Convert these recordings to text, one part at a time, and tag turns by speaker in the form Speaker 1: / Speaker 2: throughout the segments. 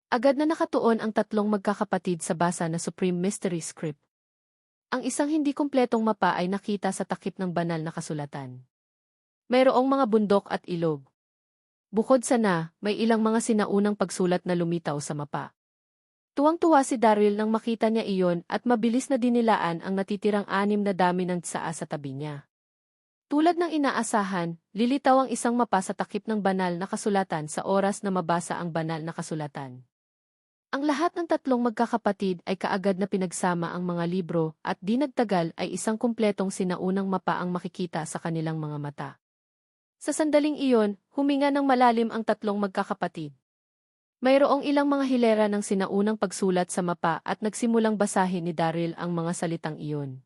Speaker 1: Agad na nakatuon ang tatlong magkakapatid sa basa na Supreme Mystery Script. Ang isang hindi kumpletong mapa ay nakita sa takip ng banal na kasulatan. Mayroong mga bundok at ilog. Bukod sa may ilang mga sinaunang pagsulat na lumitaw sa mapa. Tuwang-tuwa si Daryl nang makita niya iyon at mabilis na dinilaan ang natitirang 6 na dami ng tsaa sa tabi niya. Tulad ng inaasahan, lilitaw ang isang mapa sa takip ng banal na kasulatan sa oras na mabasa ang banal na kasulatan. Ang lahat ng tatlong magkakapatid ay kaagad na pinagsama ang mga libro at di nagtagal ay isang kumpletong sinaunang mapa ang makikita sa kanilang mga mata. Sa sandaling iyon, huminga ng malalim ang tatlong magkakapatid. Mayroong ilang mga hilera ng sinaunang pagsulat sa mapa at nagsimulang basahin ni Daryl ang mga salitang iyon.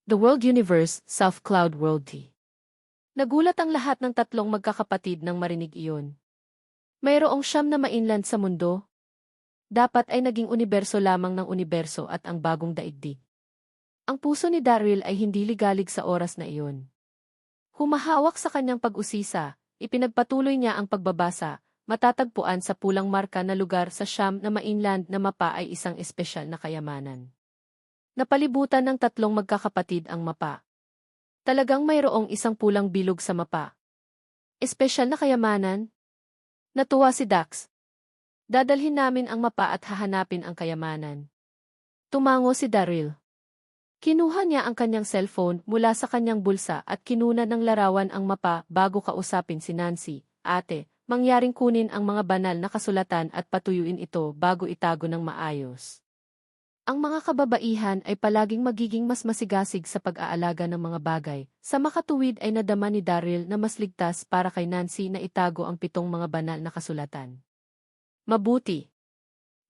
Speaker 1: The World Universe, South Cloud World T. Nagulat ang lahat ng tatlong magkakapatid nang marinig iyon. Mayroong 9 na mainland sa mundo. Dapat ay naging universo lamang ng universo at ang bagong daigdig. Ang puso ni Daryl ay hindi ligalig sa oras na iyon. Humahawak sa kanyang pag-usisa, ipinagpatuloy niya ang pagbabasa, matatagpuan sa pulang marka na lugar sa 9 na mainland na mapa ay isang espesyal na kayamanan. Napalibutan ng tatlong magkakapatid ang mapa. Talagang mayroong isang pulang bilog sa mapa. Espesyal na kayamanan? Natuwa si Dax. Dadalhin namin ang mapa at hahanapin ang kayamanan. Tumango si Daryl. Kinuha niya ang kanyang cellphone mula sa kanyang bulsa at kinuna ng larawan ang mapa bago kausapin si Nancy. Ate, mangyaring kunin ang mga banal na kasulatan at patuyuin ito bago itago ng maayos. Ang mga kababaihan ay palaging magiging mas masigasig sa pag-aalaga ng mga bagay. Sa makatuwid ay nadama ni Daryl na mas ligtas para kay Nancy na itago ang 7 mga banal na kasulatan. Mabuti.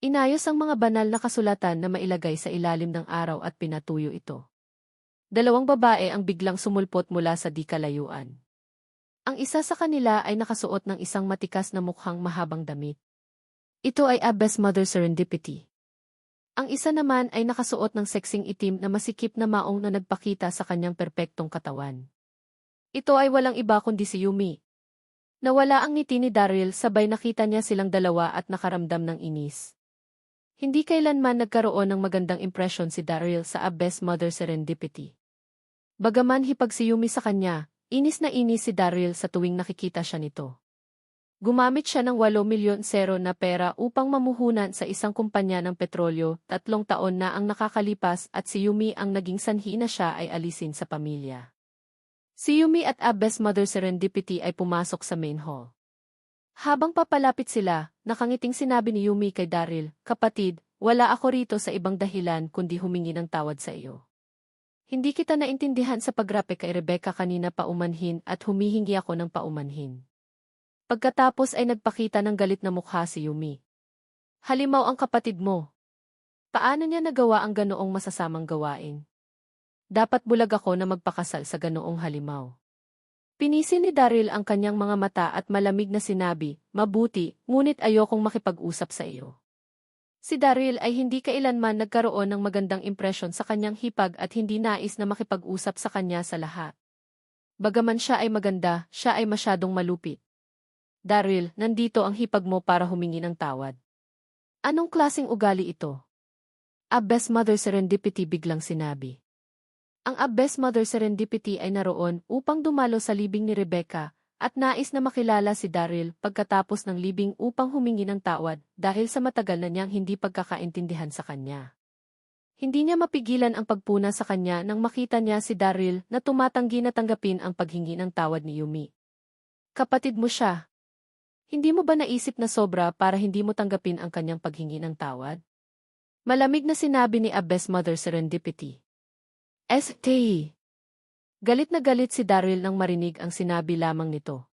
Speaker 1: Inayos ang mga banal na kasulatan na mailagay sa ilalim ng araw at pinatuyo ito. 2 babae ang biglang sumulpot mula sa di kalayuan. Ang isa sa kanila ay nakasuot ng isang matikas na mukhang mahabang damit. Ito ay Abbess Mother Serendipity. Ang isa naman ay nakasuot ng seksing itim na masikip na maong na nagpakita sa kanyang perpektong katawan. Ito ay walang iba kundi si Yumi. Nawala ang ngiti ni Daryl sabay nakita niya silang dalawa at nakaramdam ng inis. Hindi kailanman nagkaroon ng magandang impresyon si Daryl sa Abbess Mother Serendipity. Bagaman hipag si Yumi sa kanya, inis na inis si Daryl sa tuwing nakikita siya nito. Gumamit siya ng 8 milyon sero na pera upang mamuhunan sa isang kumpanya ng petrolyo, 3 taon na ang nakakalipas at si Yumi ang naging sanhi na siya ay alisin sa pamilya. Si Yumi at Abbess Mother Serendipity ay pumasok sa main hall. Habang papalapit sila, nakangiting sinabi ni Yumi kay Daryl, "Kapatid, wala ako rito sa ibang dahilan kundi humingi ng tawad sa iyo. Hindi kita naintindihan sa pagrape kay Rebecca kanina paumanhin at humihingi ako ng paumanhin." Pagkatapos ay nagpakita ng galit na mukha si Yumi. "Halimaw ang kapatid mo. Paano niya nagawa ang ganoong masasamang gawain? Dapat bulag ako na magpakasal sa ganoong halimaw." Pinisi ni Daryl ang kanyang mga mata at malamig na sinabi, "Mabuti, ngunit ayokong makipag-usap sa iyo." Si Daryl ay hindi kailanman nagkaroon ng magandang impresyon sa kanyang hipag at hindi nais na makipag-usap sa kanya sa lahat. Bagaman siya ay maganda, siya ay masyadong malupit. "Daryl, nandito ang hipag mo para humingi ng tawad." "Anong klaseng ugali ito?" Abbess Mother Serendipity biglang sinabi. Ang Abbess Mother Serendipity ay naroon upang dumalo sa libing ni Rebecca at nais na makilala si Daryl pagkatapos ng libing upang humingi ng tawad dahil sa matagal na niyang hindi pagkakaintindihan sa kanya. Hindi niya mapigilan ang pagpuna sa kanya nang makita niya si Daryl na tumatanggi na tanggapin ang paghingi ng tawad ni Yumi. "Kapatid mo siya. Hindi mo ba naisip na sobra para hindi mo tanggapin ang kanyang paghingi ng tawad?" Malamig na sinabi ni Abbess Mother Serendipity. "St. Galit na galit si Daryl nang marinig ang sinabi lamang nito.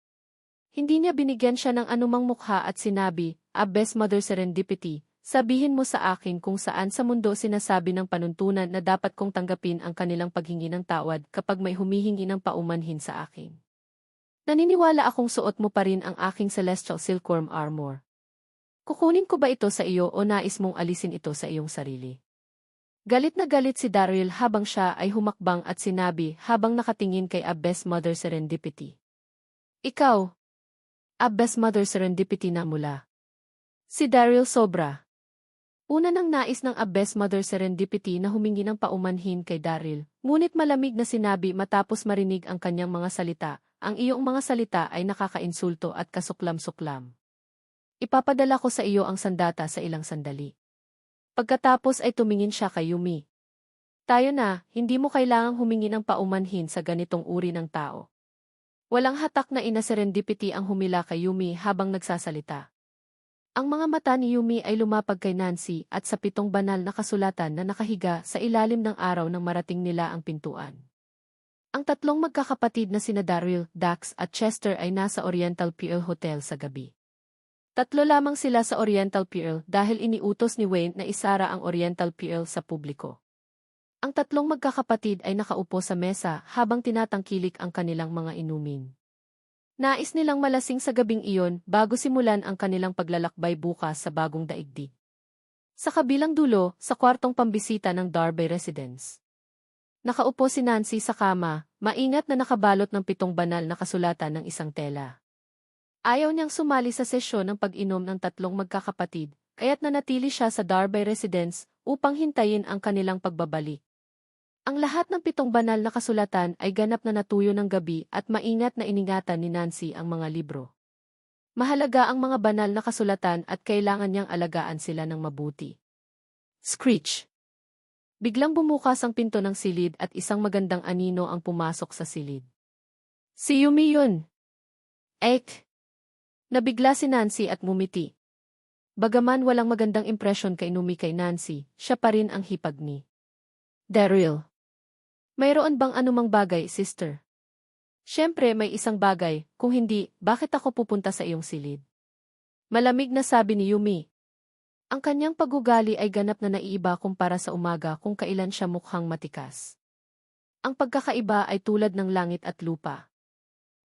Speaker 1: Hindi niya binigyan siya ng anumang mukha at sinabi, "Abbess Mother Serendipity, sabihin mo sa akin kung saan sa mundo sinasabi ng panuntunan na dapat kong tanggapin ang kanilang paghingi ng tawad kapag may humihingi ng paumanhin sa akin. Naniniwala akong suot mo pa rin ang aking celestial silkworm armor. Kukunin ko ba ito sa iyo o nais mong alisin ito sa iyong sarili?" Galit na galit si Daryl habang siya ay humakbang at sinabi habang nakatingin kay Abbess Mother Serendipity. "Ikaw, Abbess Mother Serendipity na mula Si Daryl sobra. Una nang nais ng Abbess Mother Serendipity na humingi ng paumanhin kay Daryl, ngunit malamig na sinabi matapos marinig ang kanyang mga salita, ang iyong mga salita ay nakakainsulto at kasuklam-suklam. Ipapadala ko sa iyo ang sandata sa ilang sandali. Pagkatapos ay tumingin siya kay Yumi. Tayo na, hindi mo kailangang humingi ng paumanhin sa ganitong uri ng tao. Walang hatak na ina Serendipity ang humila kay Yumi habang nagsasalita. Ang mga mata ni Yumi ay lumapag kay Nancy at sa 7 banal na kasulatan na nakahiga sa ilalim ng araw nang marating nila ang pintuan. Ang 3 magkakapatid na sina Daryl, Dax at Chester ay nasa Oriental Pearl Hotel sa gabi. 3 lamang sila sa Oriental Pearl dahil iniutos ni Wayne na isara ang Oriental Pearl sa publiko. Ang 3 magkakapatid ay nakaupo sa mesa habang tinatangkilik ang kanilang mga inumin. Nais nilang malasing sa gabing iyon bago simulan ang kanilang paglalakbay bukas sa bagong daigdig. Sa kabilang dulo, sa kwartong pambisita ng Darby Residence. Nakaupo si Nancy sa kama, maingat na nakabalot ng 7 banal na kasulatan ng isang tela. Ayaw niyang sumali sa sesyon ng pag-inom ng 3 magkakapatid, kaya't nanatili siya sa Darby Residence upang hintayin ang kanilang pagbabalik. Ang lahat ng 7 banal na kasulatan ay ganap na natuyo ng gabi at maingat na iningatan ni Nancy ang mga libro. Mahalaga ang mga banal na kasulatan at kailangan niyang alagaan sila ng mabuti. Screech! Biglang bumukas ang pinto ng silid at isang magandang anino ang pumasok sa silid. Si Yumi yun! Ek! Nabigla si Nancy at ngumiti. Bagaman walang magandang impresyon kay Yumi kay Nancy, siya pa rin ang hipag ni Daryl. Mayroon bang anumang bagay, sister? Siyempre may isang bagay, kung hindi, bakit ako pupunta sa iyong silid? Malamig na sabi ni Yumi. Ang kanyang pagugali ay ganap na naiiba kumpara sa umaga kung kailan siya mukhang matikas. Ang pagkakaiba ay tulad ng langit at lupa.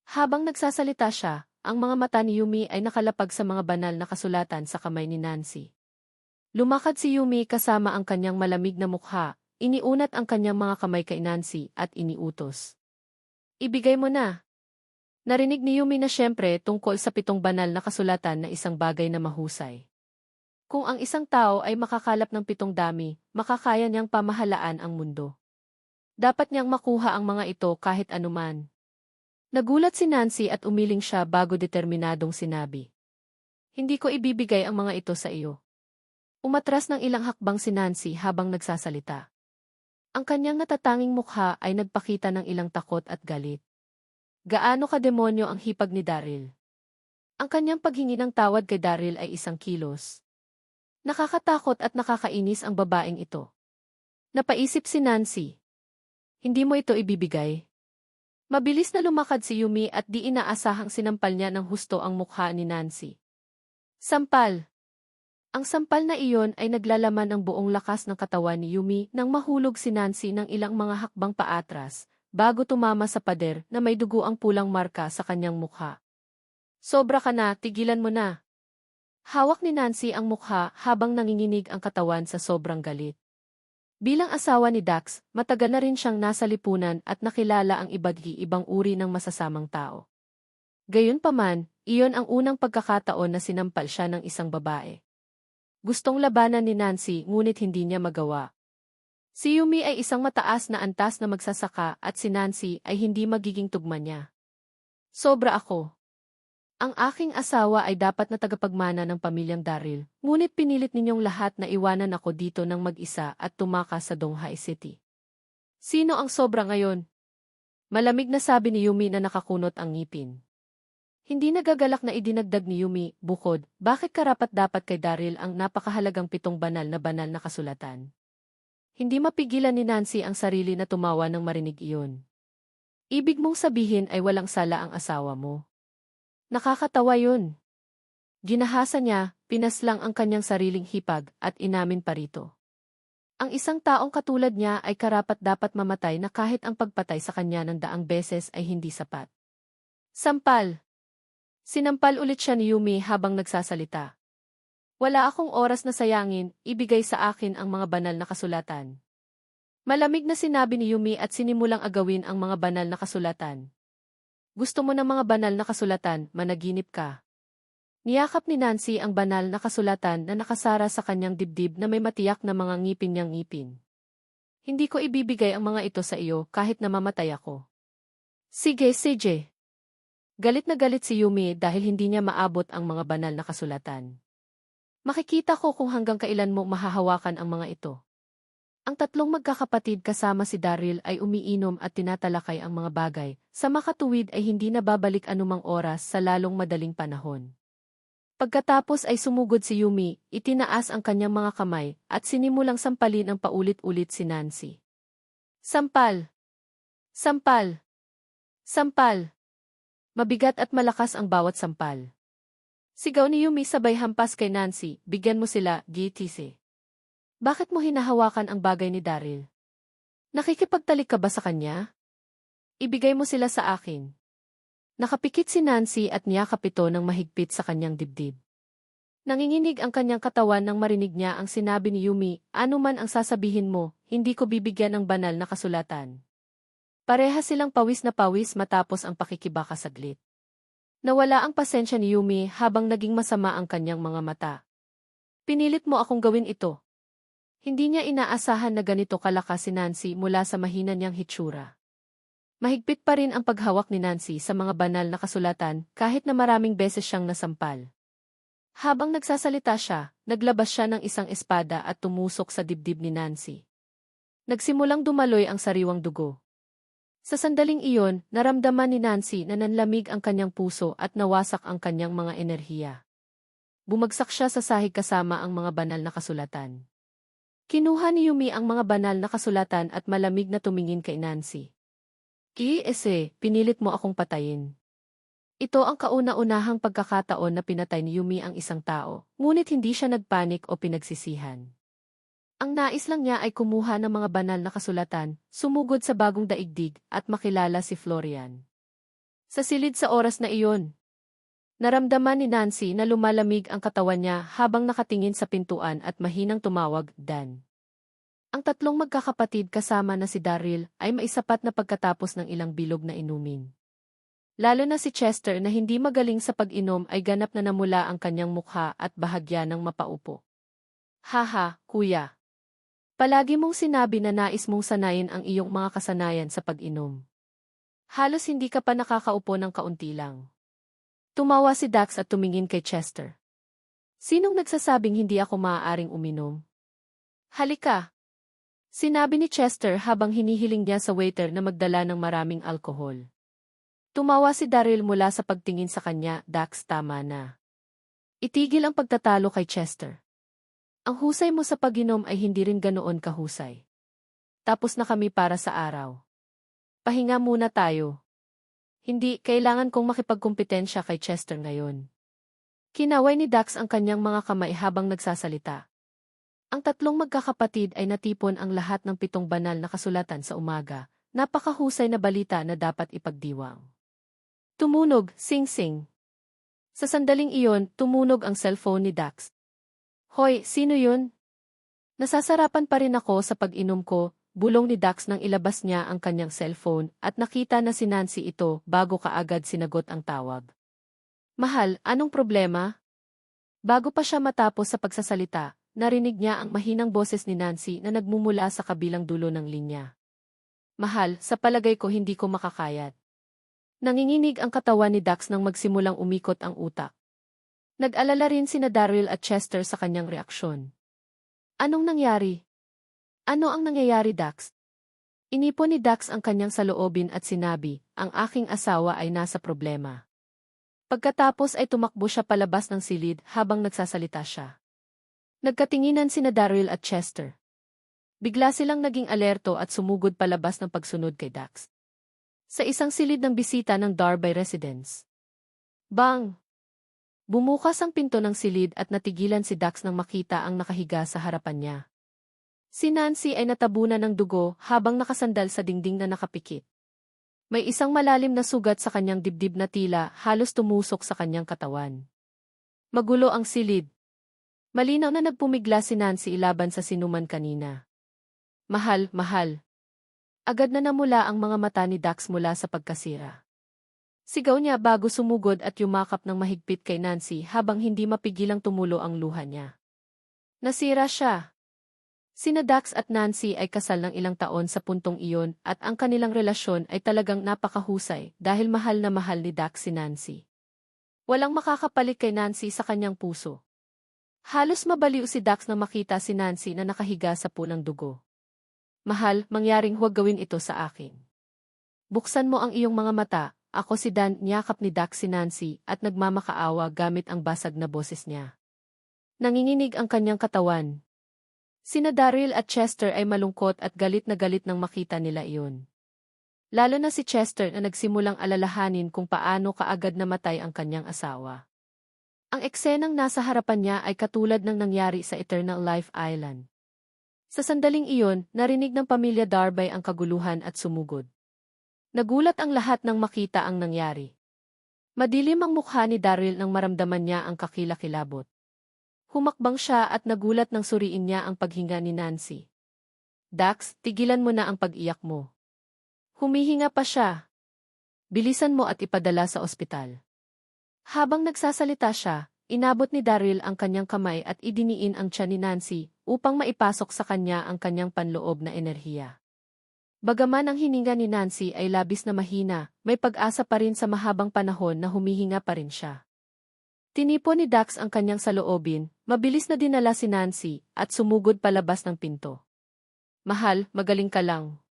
Speaker 1: Habang nagsasalita siya, ang mga mata ni Yumi ay nakalapag sa mga banal na kasulatan sa kamay ni Nancy. Lumakad si Yumi kasama ang kanyang malamig na mukha. Iniunat ang kanyang mga kamay kay Nancy at iniutos. Ibigay mo na. Narinig ni Yumi na siyempre tungkol sa 7 banal na kasulatan na isang bagay na mahusay. Kung ang isang tao ay makakalap ng 7 dami, makakaya niyang pamahalaan ang mundo. Dapat niyang makuha ang mga ito kahit anuman. Nagulat si Nancy at umiling siya bago determinadong sinabi. Hindi ko ibibigay ang mga ito sa iyo. Umatras ng ilang hakbang si Nancy habang nagsasalita. Ang kanyang natatanging mukha ay nagpakita ng ilang takot at galit. Gaano kademonyo ang hipag ni Daryl? Ang kanyang paghingi ng tawad kay Daryl ay 1 kilos. Nakakatakot at nakakainis ang babaeng ito. Napaisip si Nancy. Hindi mo ito ibibigay? Mabilis na lumakad si Yumi at di inaasahang sinampal niya ng husto ang mukha ni Nancy. Sampal! Ang sampal na iyon ay naglalaman ng buong lakas ng katawan ni Yumi nang mahulog si Nancy ng ilang mga hakbang paatras, bago tumama sa pader na may dugo ang pulang marka sa kanyang mukha. Sobra ka na, tigilan mo na. Hawak ni Nancy ang mukha habang nanginginig ang katawan sa sobrang galit. Bilang asawa ni Dax, matagal na rin siyang nasa lipunan at nakilala ang iba't ibang uri ng masasamang tao. Gayunpaman, iyon ang unang pagkakataon na sinampal siya ng isang babae. Gustong labanan ni Nancy ngunit hindi niya magawa. Si Yumi ay isang mataas na antas na magsasaka at si Nancy ay hindi magiging tugma niya. Sobra ako. Ang aking asawa ay dapat na tagapagmana ng pamilyang Daryl, ngunit pinilit ninyong lahat na iwanan ako dito ng mag-isa at tumakas sa Donghai City. Sino ang sobra ngayon? Malamig na sabi ni Yumi na nakakunot ang ngipin. Hindi nagagalak na idinagdag ni Yumi, bukod, bakit karapat-dapat kay Daryl ang napakahalagang 7 banal na kasulatan? Hindi mapigilan ni Nancy ang sarili na tumawa nang marinig iyon. Ibig mong sabihin ay walang sala ang asawa mo. Nakakatawa yun. Ginahasa niya, pinaslang ang kanyang sariling hipag at inamin pa rito. Ang isang taong katulad niya ay karapat-dapat mamatay na kahit ang pagpatay sa kanya ng 100 beses ay hindi sapat. Sampal! Sinampal ulit siya ni Yumi habang nagsasalita. Wala akong oras na sayangin, ibigay sa akin ang mga banal na kasulatan. Malamig na sinabi ni Yumi at sinimulang agawin ang mga banal na kasulatan. Gusto mo ng mga banal na kasulatan, managinip ka. Niyakap ni Nancy ang banal na kasulatan na nakasara sa kanyang dibdib na may matiyak na mga ngipin niyang ngipin. Hindi ko ibibigay ang mga ito sa iyo kahit na mamatay ako. Sige, sige. Galit na galit si Yumi dahil hindi niya maabot ang mga banal na kasulatan. Makikita ko kung hanggang kailan mo mahahawakan ang mga ito. Ang tatlong magkakapatid kasama si Daryl ay umiinom at tinatalakay ang mga bagay, sa makatuwid ay hindi na babalik anumang oras sa lalong madaling panahon. Pagkatapos ay sumugod si Yumi, itinaas ang kanyang mga kamay, at sinimulang sampalin ang paulit-ulit si Nancy. Sampal! Sampal! Sampal! Mabigat at malakas ang bawat sampal. Sigaw ni Yumi sabay hampas kay Nancy, bigyan mo sila, GTC. Bakit mo hinahawakan ang bagay ni Daryl? Nakikipagtalik ka ba sa kanya? Ibigay mo sila sa akin. Nakapikit si Nancy at niyakap ito ng mahigpit sa kanyang dibdib. Nanginginig ang kanyang katawan nang marinig niya ang sinabi ni Yumi, ano man ang sasabihin mo, hindi ko bibigyan ng banal na kasulatan. Pareha silang pawis na pawis matapos ang pakikibaka saglit. Nawala ang pasensya ni Yumi habang naging masama ang kanyang mga mata. Pinilit mo akong gawin ito. Hindi niya inaasahan na ganito kalakas si Nancy mula sa mahina niyang hitsura. Mahigpit pa rin ang paghawak ni Nancy sa mga banal na kasulatan kahit na maraming beses siyang nasampal. Habang nagsasalita siya, naglabas siya ng isang espada at tumusok sa dibdib ni Nancy. Nagsimulang dumaloy ang sariwang dugo. Sa sandaling iyon, naramdaman ni Nancy na nanlamig ang kanyang puso at nawasak ang kanyang mga enerhiya. Bumagsak siya sa sahig kasama ang mga banal na kasulatan. Kinuha ni Yumi ang mga banal na kasulatan at malamig na tumingin kay Nancy. Pinilit mo akong patayin. Ito ang kauna-unahang pagkakataon na pinatay ni Yumi ang isang tao, ngunit hindi siya nagpanik o pinagsisihan. Ang nais lang niya ay kumuha ng mga banal na kasulatan, sumugod sa bagong daigdig, at makilala si Florian. Sa silid sa oras na iyon, naramdaman ni Nancy na lumalamig ang katawan niya habang nakatingin sa pintuan at mahinang tumawag, Dan. Ang tatlong magkakapatid kasama na si Daryl ay maisapat na pagkatapos ng ilang bilog na inumin. Lalo na si Chester na hindi magaling sa pag-inom ay ganap na namula ang kanyang mukha at bahagya ng mapaupo. Haha, kuya. Palagi mong sinabi na nais mong sanayin ang iyong mga kasanayan sa pag-inom. Halos hindi ka pa nakakaupo ng kaunti lang. Tumawa si Dax at tumingin kay Chester. Sinong nagsasabing hindi ako maaaring uminom? Halika! Sinabi ni Chester habang hinihiling niya sa waiter na magdala ng maraming alkohol. Tumawa si Daryl mula sa pagtingin sa kanya, Dax, tama na. Itigil ang pagtatalo kay Chester. Ang husay mo sa pag-inom ay hindi rin ganoon kahusay. Tapos na kami para sa araw. Pahinga muna tayo. Hindi, kailangan kong makipagkumpetensya kay Chester ngayon. Kinaway ni Dax ang kanyang mga kamay habang nagsasalita. Ang tatlong magkakapatid ay natipon ang lahat ng 7 banal na kasulatan sa umaga, napakahusay na balita na dapat ipagdiwang. Tumunog, sing-sing. Sa sandaling iyon, tumunog ang cellphone ni Dax. Hoy, sino yun? Nasasarapan pa rin ako sa pag-inom ko, bulong ni Dax nang ilabas niya ang kanyang cellphone at nakita na si Nancy ito bago kaagad sinagot ang tawag. Mahal, anong problema? Bago pa siya matapos sa pagsasalita, narinig niya ang mahinang boses ni Nancy na nagmumula sa kabilang dulo ng linya. Mahal, sa palagay ko hindi ko makakayat. Nanginginig ang katawan ni Dax nang magsimulang umikot ang utak. Nag-alala rin sina Daryl at Chester sa kanyang reaksyon. Anong nangyari? Ano ang nangyayari, Dax? Inipon ni Dax ang kanyang saloobin at sinabi, ang aking asawa ay nasa problema. Pagkatapos ay tumakbo siya palabas ng silid habang nagsasalita siya. Nagkatinginan sina Daryl at Chester. Bigla silang naging alerto at sumugod palabas ng pagsunod kay Dax. Sa isang silid ng bisita ng Darby residence. Bang! Bumukas ang pinto ng silid at natigilan si Dax nang makita ang nakahiga sa harapan niya. Si Nancy ay natabunan ng dugo habang nakasandal sa dingding na nakapikit. May isang malalim na sugat sa kanyang dibdib na tila halos tumusok sa kanyang katawan. Magulo ang silid. Malinaw na nagpumigla si Nancy ilaban sa sinuman kanina. Mahal, mahal. Agad na namula ang mga mata ni Dax mula sa pagkasira. Sigaw niya bago sumugod at yumakap ng mahigpit kay Nancy habang hindi mapigilang tumulo ang luha niya. Nasira siya. Sina Dax at Nancy ay kasal ng ilang taon sa puntong iyon at ang kanilang relasyon ay talagang napakahusay dahil mahal na mahal ni Dax si Nancy. Walang makakapalit kay Nancy sa kanyang puso. Halos mabaliw si Dax nang makita si Nancy na nakahiga sa punang dugo. Mahal, mangyaring huwag gawin ito sa akin. Buksan mo ang iyong mga mata, ako si Dan, niyakap ni Dax si Nancy at nagmamakaawa gamit ang basag na boses niya. Nanginginig ang kanyang katawan. Sina Daryl at Chester ay malungkot at galit nang makita nila iyon. Lalo na si Chester na nagsimulang alalahanin kung paano kaagad namatay ang kanyang asawa. Ang eksenang nasa harapan niya ay katulad ng nangyari sa Eternal Life Island. Sa sandaling iyon, narinig ng pamilya Darby ang kaguluhan at sumugod. Nagulat ang lahat nang makita ang nangyari. Madilim ang mukha ni Daryl nang maramdaman niya ang kakilakilabot. Humakbang siya at nagulat nang suriin niya ang paghinga ni Nancy. Dax, tigilan mo na ang pag-iyak mo. Humihinga pa siya. Bilisan mo at ipadala sa ospital. Habang nagsasalita siya, inabot ni Daryl ang kanyang kamay at idiniin ang tiyan ni Nancy upang maipasok sa kanya ang kanyang panloob na enerhiya. Bagaman ang hininga ni Nancy ay labis na mahina, may pag-asa pa rin sa mahabang panahon na humihinga pa rin siya. Tinipon ni Dax ang kanyang saloobin, mabilis na dinala si Nancy, at sumugod palabas ng pinto. Mahal, magaling ka lang.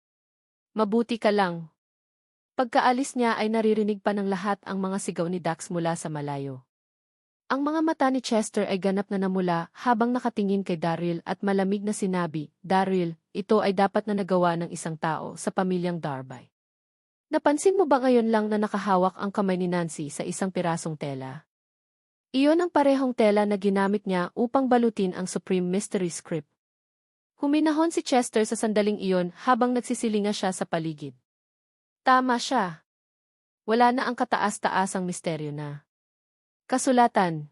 Speaker 1: Mabuti ka lang. Pagkaalis niya ay naririnig pa ng lahat ang mga sigaw ni Dax mula sa malayo. Ang mga mata ni Chester ay ganap na namula habang nakatingin kay Daryl at malamig na sinabi, Daryl, ito ay dapat na nagawa ng isang tao sa pamilyang Darby. Napansin mo ba ngayon lang na nakahawak ang kamay ni Nancy sa isang pirasong tela? Iyon ang parehong tela na ginamit niya upang balutin ang Supreme Mystery Script. Huminahon si Chester sa sandaling iyon habang nagsisilinga siya sa paligid. Tama siya. Wala na ang kataas-taasang misteryo na. Kasulatan.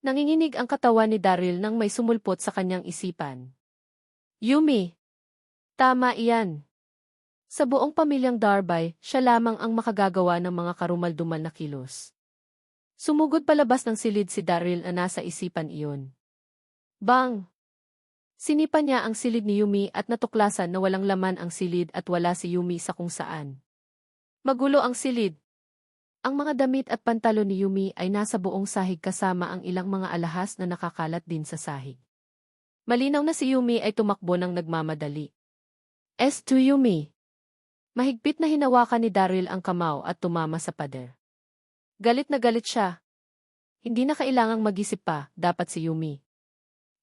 Speaker 1: Nanginginig ang katawan ni Daryl nang may sumulpot sa kanyang isipan. Yumi. Tama iyan. Sa buong pamilyang Darby, siya lamang ang makagagawa ng mga karumaldumal na kilos. Sumugod palabas ng silid si Daryl na nasa isipan iyon. Bang! Sinipan niya ang silid ni Yumi at natuklasan na walang laman ang silid at wala si Yumi sa kung saan. Magulo ang silid. Ang mga damit at pantalon ni Yumi ay nasa buong sahig kasama ang ilang mga alahas na nakakalat din sa sahig. Malinaw na si Yumi ay tumakbo ng nagmamadali. S2 Yumi. Mahigpit na hinawakan ni Daryl ang kamao at tumama sa pader. Galit na galit siya. Hindi na kailangang mag-isip pa, dapat si Yumi.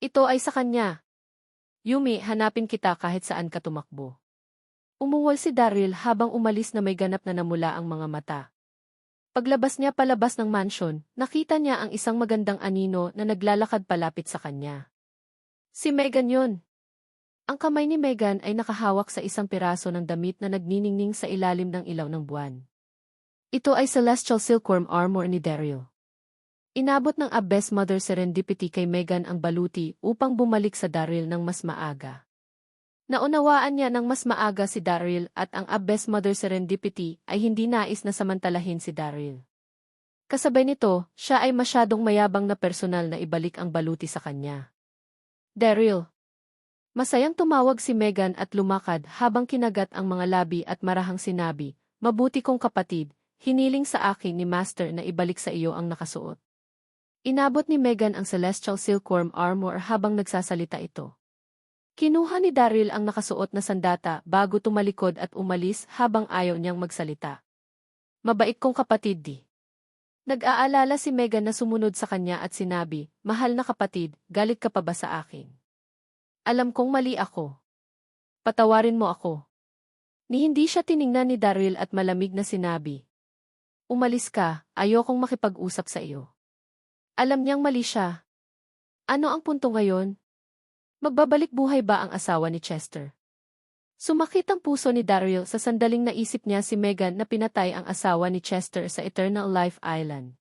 Speaker 1: Ito ay sa kanya. Yumi, hanapin kita kahit saan ka tumakbo. Umuwal si Daryl habang umalis na may ganap na namula ang mga mata. Paglabas niya palabas ng mansion, nakita niya ang isang magandang anino na naglalakad palapit sa kanya. Si Megan yun. Ang kamay ni Megan ay nakahawak sa isang piraso ng damit na nagniningning sa ilalim ng ilaw ng buwan. Ito ay celestial silkworm armor ni Daryl. Inabot ng Abyss Mother Serendipity kay Megan ang baluti upang bumalik sa Daryl ng mas maaga. Naunawaan niya ng mas maaga si Daryl at ang Abyss Mother Serendipity ay hindi nais na samantalahin si Daryl. Kasabay nito, siya ay masyadong mayabang na personal na ibalik ang baluti sa kanya. Daryl. Masayang tumawag si Megan at lumakad habang kinagat ang mga labi at marahang sinabi, Mabuti kong kapatid, hiniling sa akin ni Master na ibalik sa iyo ang nakasuot. Inabot ni Megan ang celestial silkworm armor habang nagsasalita ito. Kinuha ni Daryl ang nakasuot na sandata bago tumalikod at umalis habang ayaw niyang magsalita. Mabait kong kapatid di. Nag-aalala si Megan na sumunod sa kanya at sinabi, Mahal na kapatid, galit ka pa ba sa akin? Alam kong mali ako. Patawarin mo ako. Ni hindi siya tiningnan ni Daryl at malamig na sinabi, Umalis ka, ayokong makipag-usap sa iyo. Alam niyang mali siya. Ano ang punto ngayon? Magbabalik buhay ba ang asawa ni Chester? Sumakit ang puso ni Daryl sa sandaling naisip niya si Megan na pinatay ang asawa ni Chester sa Eternal Life Island.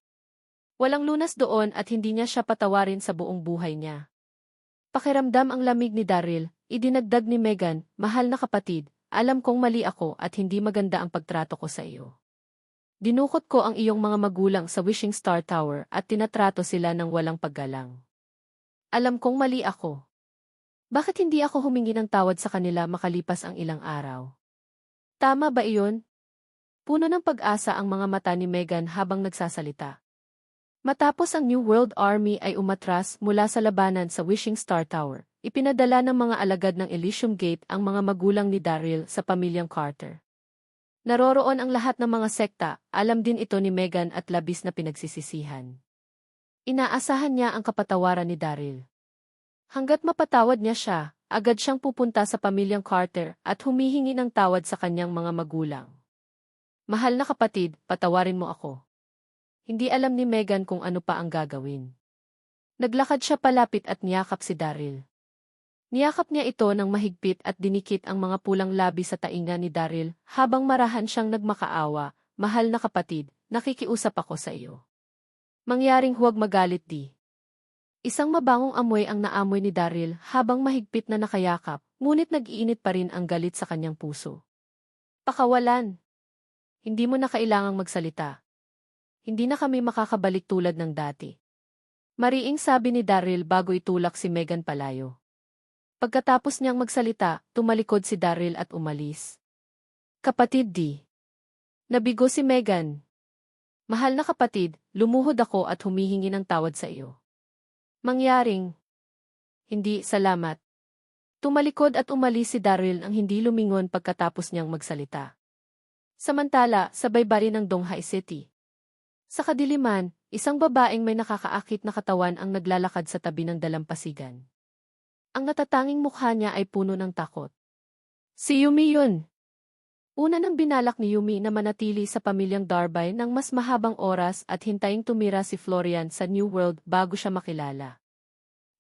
Speaker 1: Walang lunas doon at hindi niya siya patawarin sa buong buhay niya. Pakiramdam ang lamig ni Daryl, idinagdag ni Megan, Mahal na kapatid, alam kong mali ako at hindi maganda ang pagtrato ko sa iyo. Dinukot ko ang iyong mga magulang sa Wishing Star Tower at tinatrato sila ng walang paggalang. Alam kong mali ako. Bakit hindi ako humingi ng tawad sa kanila makalipas ang ilang araw? Tama ba iyon? Puno ng pag-asa ang mga mata ni Megan habang nagsasalita. Matapos ang New World Army ay umatras mula sa labanan sa Wishing Star Tower, ipinadala ng mga alagad ng Elysium Gate ang mga magulang ni Daryl sa pamilyang Carter. Naroroon ang lahat ng mga sekta, alam din ito ni Megan at labis na pinagsisisihan. Inaasahan niya ang kapatawaran ni Daryl. Hanggat mapatawad niya siya, agad siyang pupunta sa pamilyang Carter at humihingi ng tawad sa kanyang mga magulang. Mahal na kapatid, patawarin mo ako. Hindi alam ni Megan kung ano pa ang gagawin. Naglakad siya palapit at niyakap si Daryl. Niyakap niya ito ng mahigpit at dinikit ang mga pulang labi sa tainga ni Daryl habang marahan siyang nagmakaawa. Mahal na kapatid, nakikiusap ako sa iyo. Mangyaring huwag magalit di. Isang mabangong amoy ang naamoy ni Daryl habang mahigpit na nakayakap, ngunit nag-iinit pa rin ang galit sa kanyang puso. Pakawalan. Hindi mo na kailangang magsalita. Hindi na kami makakabalik tulad ng dati. Mariing sabi ni Daryl bago itulak si Megan palayo. Pagkatapos niyang magsalita, tumalikod si Daryl at umalis. Kapatid di. Nabigo si Megan. Mahal na kapatid, lumuhod ako at humihingi ng tawad sa iyo. Mangyaring. Hindi, salamat. Tumalikod at umalis si Daryl nang hindi lumingon pagkatapos niyang magsalita. Samantala, sa baybayin ng Donghai City. Sa kadiliman, isang babaeng may nakakaakit na katawan ang naglalakad sa tabi ng dalampasigan. Ang natatanging mukha niya ay puno ng takot. Si Yumi yun! Una nang binalak ni Yumi na manatili sa pamilyang Darbay ng mas mahabang oras at hintayin tumira si Florian sa New World bago siya makilala.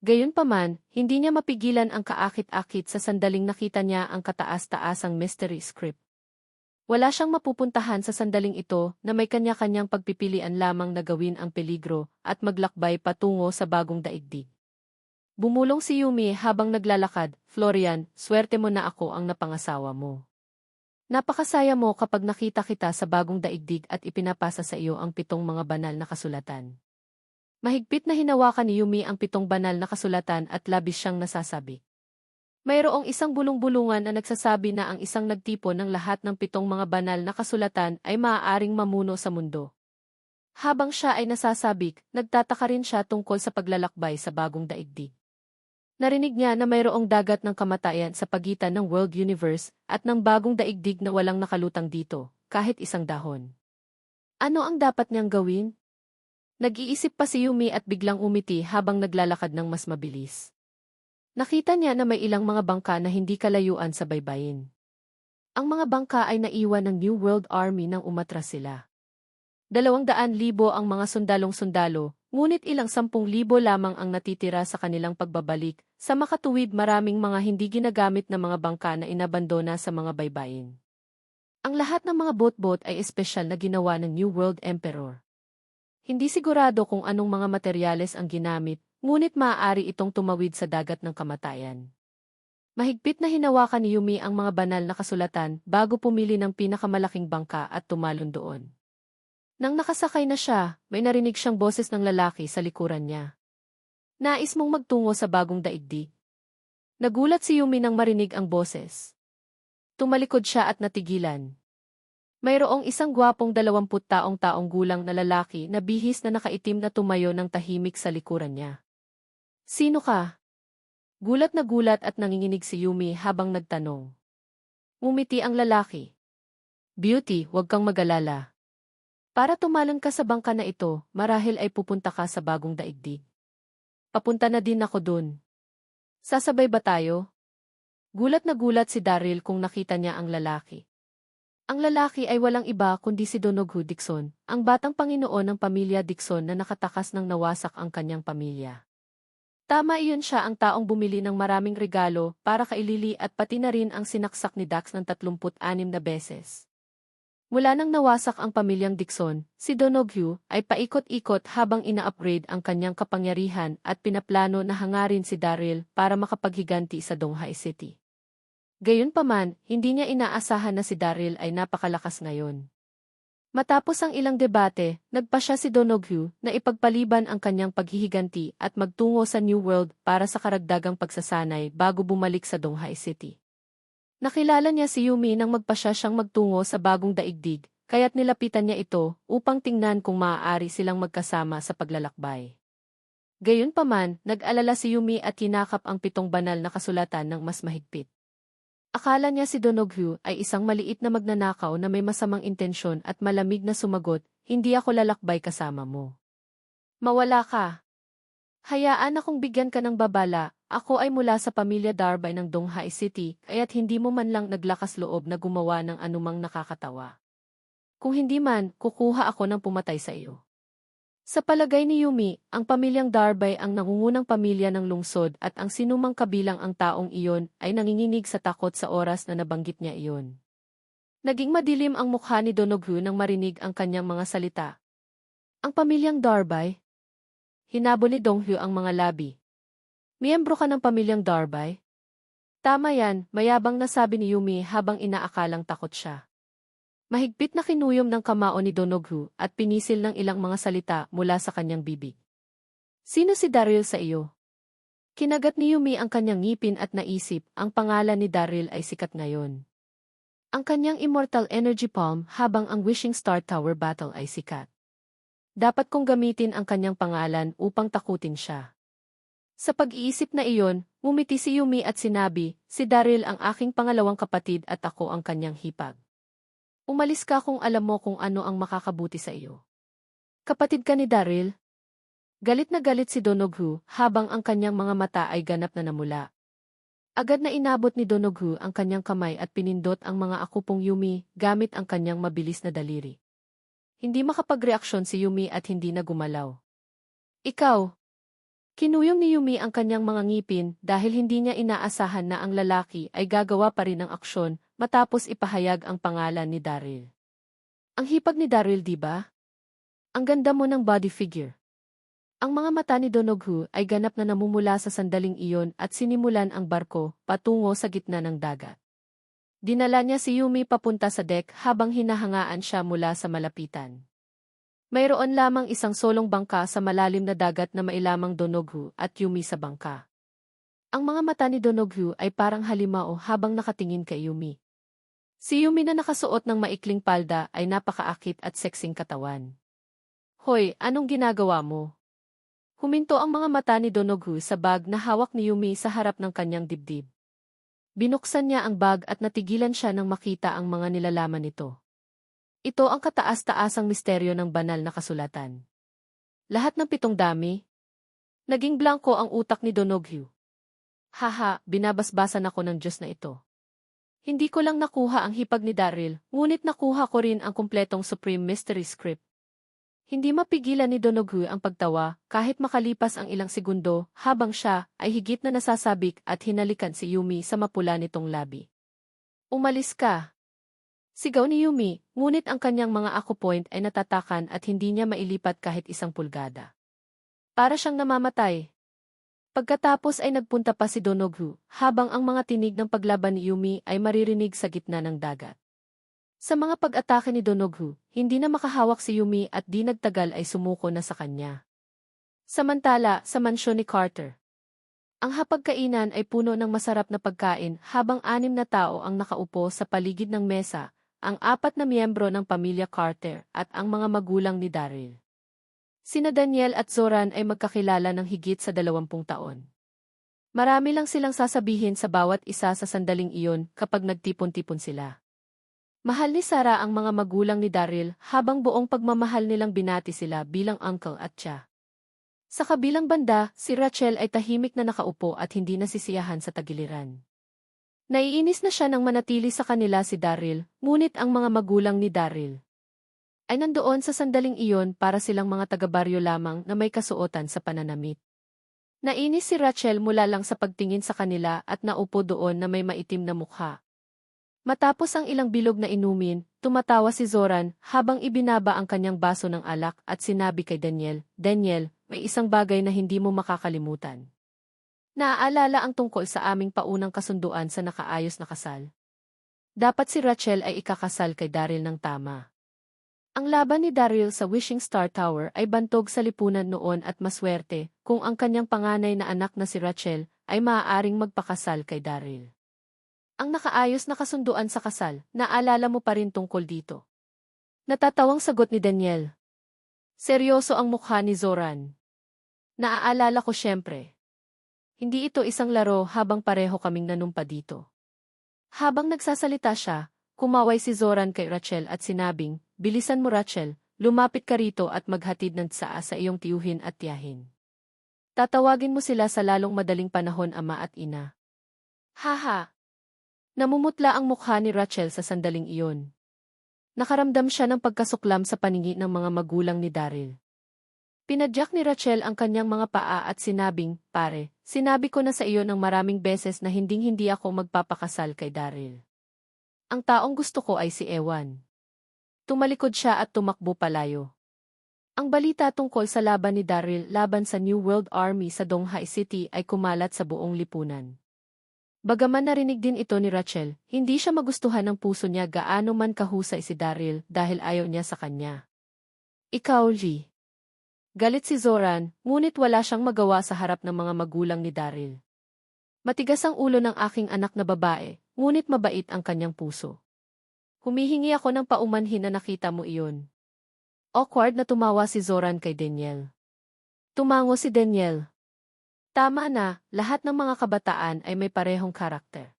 Speaker 1: Gayunpaman, hindi niya mapigilan ang kaakit-akit sa sandaling nakita niya ang kataas-taasang mystery script. Wala siyang mapupuntahan sa sandaling ito na may kanya-kanyang pagpipilian lamang na gawin ang peligro at maglakbay patungo sa bagong daigdig. Bumulong si Yumi habang naglalakad, Florian, swerte mo na ako ang napangasawa mo. Napakasaya mo kapag nakita kita sa bagong daigdig at ipinapasa sa iyo ang 7 mga banal na kasulatan. Mahigpit na hinawakan ni Yumi ang 7 banal na kasulatan at labis siyang nasasabi. Mayroong isang bulong-bulungan na nagsasabi na ang isang nagtipon ng lahat ng 7 mga banal na kasulatan ay maaaring mamuno sa mundo. Habang siya ay nasasabik, nagtataka rin siya tungkol sa paglalakbay sa bagong daigdig. Narinig niya na mayroong dagat ng kamatayan sa pagitan ng World Universe at ng bagong daigdig na walang nakalutang dito, kahit isang dahon. Ano ang dapat niyang gawin? Nag-iisip pa si Yumi at biglang umiti habang naglalakad ng mas mabilis. Nakita niya na may ilang mga bangka na hindi kalayuan sa baybayin. Ang mga bangka ay naiwan ng New World Army nang umatras sila. 200,000 ang mga sundalong-sundalo, ngunit ilang 10,000 lamang ang natitira sa kanilang pagbabalik. Sa makatuwid maraming mga hindi ginagamit na mga bangka na inabandona sa mga baybayin. Ang lahat ng mga boat-boat ay espesyal na ginawa ng New World Emperor. Hindi sigurado kung anong mga materyales ang ginamit, ngunit maaari itong tumawid sa dagat ng kamatayan. Mahigpit na hinawakan ni Yumi ang mga banal na kasulatan bago pumili ng pinakamalaking bangka at tumalon doon. Nang nakasakay na siya, may narinig siyang boses ng lalaki sa likuran niya. Nais mong magtungo sa bagong daigdig? Nagulat si Yumi nang marinig ang boses. Tumalikod siya at natigilan. Mayroong isang gwapong 20 taong gulang na lalaki na bihis na nakaitim na tumayo ng tahimik sa likuran niya. Sino ka? Gulat na gulat at nanginginig si Yumi habang nagtanong. Ngumiti ang lalaki. Beauty, huwag kang mag-alala. Para tumalon ka sa bangka na ito, marahil ay pupunta ka sa bagong daigdig. Papunta na din ako dun. Sasabay ba tayo? Gulat na gulat si Daryl kung nakita niya ang lalaki. Ang lalaki ay walang iba kundi si Donoghue Dixon, ang batang Panginoon ng pamilya Dixon na nakatakas ng nawasak ang kanyang pamilya. Tama iyon, siya ang taong bumili ng maraming regalo para kay Lily at pati na rin ang sinaksak ni Dax ng 36 na beses. Mula nang nawasak ang pamilyang Dixon, si Donoghue ay paikot-ikot habang ina-upgrade ang kanyang kapangyarihan at pinaplano na hangarin si Daryl para makapaghiganti sa Donghai City. Gayunpaman, hindi niya inaasahan na si Daryl ay napakalakas ngayon. Matapos ang ilang debate, nagpasya si Donoghu na ipagpaliban ang kanyang paghihiganti at magtungo sa New World para sa karagdagang pagsasanay bago bumalik sa Donghai City. Nakilala niya si Yumi nang magpasya siyang magtungo sa bagong daigdig, kaya't nilapitan niya ito upang tingnan kung maaari silang magkasama sa paglalakbay. Gayunpaman, nag-alala si Yumi at kinakap ang 7 banal na kasulatan ng mas mahigpit. Akala niya si Donoghu ay isang maliit na magnanakaw na may masamang intensyon at malamig na sumagot, "Hindi ako lalakbay kasama mo. Mawala ka. Hayaan akong bigyan ka ng babala, ako ay mula sa pamilya Darbay ng Donghai City, kaya't hindi mo man lang naglakas loob na gumawa ng anumang nakakatawa. Kung hindi man, kukuha ako ng pumatay sa iyo." Sa palagay ni Yumi, ang pamilyang Darbay ang nangungunang pamilya ng lungsod at ang sinumang kabilang ang taong iyon ay nanginginig sa takot sa oras na nabanggit niya iyon. Naging madilim ang mukha ni Donoghu nang marinig ang kanyang mga salita. "Ang pamilyang Darbay?" Hinabol ni Donghue ang mga labi. "Miyembro ka ng pamilyang Darbay?" "Tama yan," mayabang na sabi ni Yumi habang inaakalang takot siya. Mahigpit na kinuyom ng kamao ni Donoghu at pinisil ng ilang mga salita mula sa kanyang bibig. "Sino si Daryl sa iyo?" Kinagat ni Yumi ang kanyang ngipin at naisip, ang pangalan ni Daryl ay sikat ngayon. Ang kanyang Immortal Energy Palm habang ang Wishing Star Tower Battle ay sikat. Dapat kong gamitin ang kanyang pangalan upang takutin siya. Sa pag-iisip na iyon, ngumiti si Yumi at sinabi, "Si Daryl ang aking pangalawang kapatid at ako ang kanyang hipag. Umalis ka kung alam mo kung ano ang makakabuti sa iyo." "Kapatid ka ni Daryl?" Galit na galit si Donoghu habang ang kanyang mga mata ay ganap na namula. Agad na inabot ni Donoghu ang kanyang kamay at pinindot ang mga akupong Yumi gamit ang kanyang mabilis na daliri. Hindi makapagreaksyon si Yumi at hindi na gumalaw. "Ikaw?" Kinuyong ni Yumi ang kanyang mga ngipin dahil hindi niya inaasahan na ang lalaki ay gagawa pa rin ng aksyon matapos ipahayag ang pangalan ni Daryl. "Ang hipag ni Daryl, di ba? Ang ganda mo ng body figure." Ang mga mata ni Donoghu ay ganap na namumula sa sandaling iyon at sinimulan ang barko patungo sa gitna ng dagat. Dinala niya si Yumi papunta sa deck habang hinahangaan siya mula sa malapitan. Mayroon lamang isang solong bangka sa malalim na dagat na mailamang Donoghu at Yumi sa bangka. Ang mga mata ni Donoghu ay parang halimao habang nakatingin kay Yumi. Si Yumi na nakasuot ng maikling palda ay napakaakit at seksing katawan. "Hoy, anong ginagawa mo?" Huminto ang mga mata ni Donoghu sa bag na hawak ni Yumi sa harap ng kanyang dibdib. Binuksan niya ang bag at natigilan siya nang makita ang mga nilalaman nito. Ito ang kataas-taasang misteryo ng banal na kasulatan. Lahat ng 7 dami. Naging blanko ang utak ni Donoghu. "Haha, binabasbasan ako ng Diyos na ito. Hindi ko lang nakuha ang hipag ni Daryl, ngunit nakuha ko rin ang kumpletong Supreme Mystery Script." Hindi mapigilan ni Donoghu ang pagtawa kahit makalipas ang ilang segundo habang siya ay higit na nasasabik at hinalikan si Yumi sa mapula nitong labi. "Umalis ka!" Sigaw ni Yumi, ngunit ang kanyang mga akupoint ay natatakan at hindi niya mailipat kahit 1 pulgada. Para siyang namamatay. Pagkatapos ay nagpunta pa si Donoghu habang ang mga tinig ng paglaban ni Yumi ay maririnig sa gitna ng dagat. Sa mga pag-atake ni Donoghu, hindi na makahawak si Yumi at di nagtagal ay sumuko na sa kanya. Samantala, sa mansyon ni Carter, ang hapagkainan ay puno ng masarap na pagkain habang 6 na tao ang nakaupo sa paligid ng mesa, ang 4 na miyembro ng pamilya Carter at ang mga magulang ni Daryl. Sina Daniel at Zoran ay magkakilala ng higit sa 20 taon. Marami lang silang sasabihin sa bawat isa sa sandaling iyon kapag nagtipon-tipon sila. Mahal ni Sarah ang mga magulang ni Daryl habang buong pagmamahal nilang binati sila bilang uncle at tiya. Sa kabilang banda, si Rachel ay tahimik na nakaupo at hindi nasisiyahan sa tagiliran. Naiinis na siya nang manatili sa kanila si Daryl, ngunit ang mga magulang ni Daryl ay nandoon sa sandaling iyon para silang mga taga-baryo lamang na may kasuotan sa pananamit. Nainis si Rachel mula lang sa pagtingin sa kanila at naupo doon na may maitim na mukha. Matapos ang ilang bilog na inumin, tumatawa si Zoran habang ibinaba ang kanyang baso ng alak at sinabi kay Daniel, "Daniel, may isang bagay na hindi mo makakalimutan. Naaalala ang tungkol sa aming paunang kasunduan sa nakaayos na kasal. Dapat si Rachel ay ikakasal kay Daryl ng tama." Ang laban ni Daryl sa Wishing Star Tower ay bantog sa lipunan noon at maswerte kung ang kanyang panganay na anak na si Rachel ay maaaring magpakasal kay Daryl. Ang nakaayos na kasunduan sa kasal, naalala mo pa rin tungkol dito. Natatawang sagot ni Daniel. Seryoso ang mukha ni Zoran. Naaalala ko siyempre. Hindi ito isang laro habang pareho kaming nanumpa dito. Habang nagsasalita siya, kumaway si Zoran kay Rachel at sinabing, "Bilisan mo Rachel, lumapit ka rito at maghatid ng tsaa sa iyong tiyuhin at tiyahin. Tatawagin mo sila sa lalong madaling panahon ama at ina." Haha! Namumutla ang mukha ni Rachel sa sandaling iyon. Nakaramdam siya ng pagkasuklam sa paningin ng mga magulang ni Daryl. Pinadyak ni Rachel ang kanyang mga paa at sinabing, "Pare, sinabi ko na sa iyo ng maraming beses na hinding-hindi ako magpapakasal kay Daryl. Ang taong gusto ko ay si Ewan." Tumalikod siya at tumakbo palayo. Ang balita tungkol sa laban ni Daryl laban sa New World Army sa Donghai City ay kumalat sa buong lipunan. Bagaman narinig din ito ni Rachel, hindi siya magustuhan ng puso niya gaano man kahusay si Daryl dahil ayaw niya sa kanya. "Ikaw, Lee." Galit si Zoran, ngunit wala siyang magawa sa harap ng mga magulang ni Daryl. "Matigas ang ulo ng aking anak na babae, ngunit mabait ang kanyang puso. Humihingi ako ng paumanhin na nakita mo iyon." Awkward na tumawa si Zoran kay Daniel. Tumango si Daniel. Tama na, lahat ng mga kabataan ay may parehong karakter.